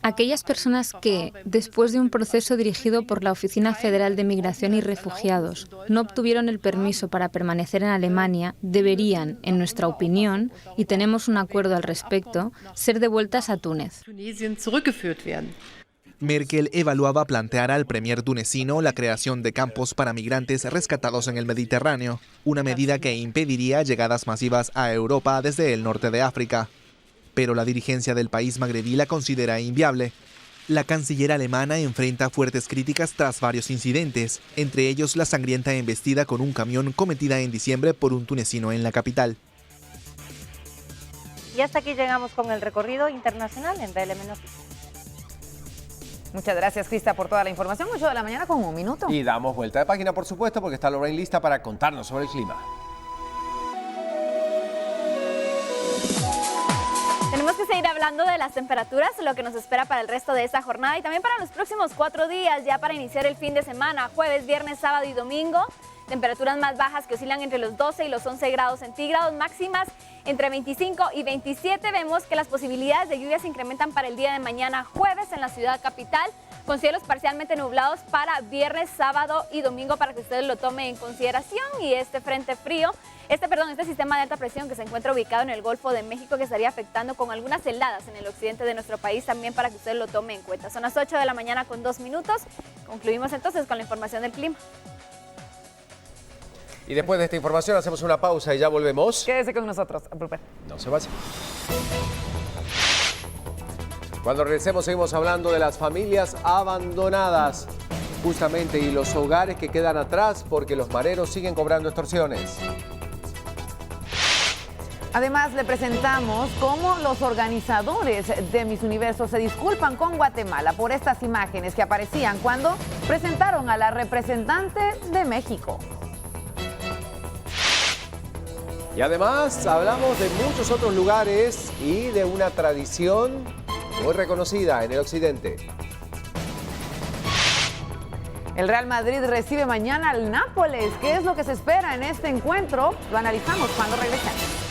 Speaker 15: Aquellas personas que, después de un proceso dirigido por la Oficina Federal de Migración y Refugiados, no obtuvieron el permiso para permanecer en Alemania, deberían, en nuestra opinión, y tenemos un acuerdo al respecto, ser devueltas a Túnez.
Speaker 14: Merkel evaluaba plantear al premier tunecino la creación de campos para migrantes rescatados en el Mediterráneo, una medida que impediría llegadas masivas a Europa desde el norte de África. Pero la dirigencia del país magrebí la considera inviable. La canciller alemana enfrenta fuertes críticas tras varios incidentes, entre ellos la sangrienta embestida con un camión cometida en diciembre por un tunecino en la capital.
Speaker 8: Y hasta aquí llegamos con el recorrido internacional en BLM Noticias.
Speaker 2: Muchas gracias, Crista, por toda la información. 8 de la mañana con 1 minuto.
Speaker 1: Y damos vuelta de página, por supuesto, porque está Lorraine lista para contarnos sobre el clima.
Speaker 3: Tenemos que seguir hablando de las temperaturas, lo que nos espera para el resto de esta jornada y también para los próximos 4 días, ya para iniciar el fin de semana, jueves, viernes, sábado y domingo. Temperaturas más bajas que oscilan entre los 12 y los 11 grados centígrados, máximas entre 25 y 27. Vemos que las posibilidades de lluvia se incrementan para el día de mañana, jueves, en la ciudad capital, con cielos parcialmente nublados para viernes, sábado y domingo, para que ustedes lo tomen en consideración. Y este frente frío, este sistema de alta presión que se encuentra ubicado en el Golfo de México, que estaría afectando con algunas heladas en el occidente de nuestro país, también para que ustedes lo tomen en cuenta. Son las 8 de la mañana con 2 minutos. Concluimos entonces con la información del clima.
Speaker 1: Y después de esta información hacemos una pausa y ya volvemos.
Speaker 2: Quédese con nosotros.
Speaker 1: No se vaya. Cuando regresemos seguimos hablando de las familias abandonadas, justamente, y los hogares que quedan atrás porque los mareros siguen cobrando extorsiones.
Speaker 2: Además, le presentamos cómo los organizadores de Miss Universo se disculpan con Guatemala por estas imágenes que aparecían cuando presentaron a la representante de México.
Speaker 1: Y además hablamos de muchos otros lugares y de una tradición muy reconocida en el occidente.
Speaker 2: El Real Madrid recibe mañana al Nápoles. ¿Qué es lo que se espera en este encuentro? Lo analizamos cuando regresemos.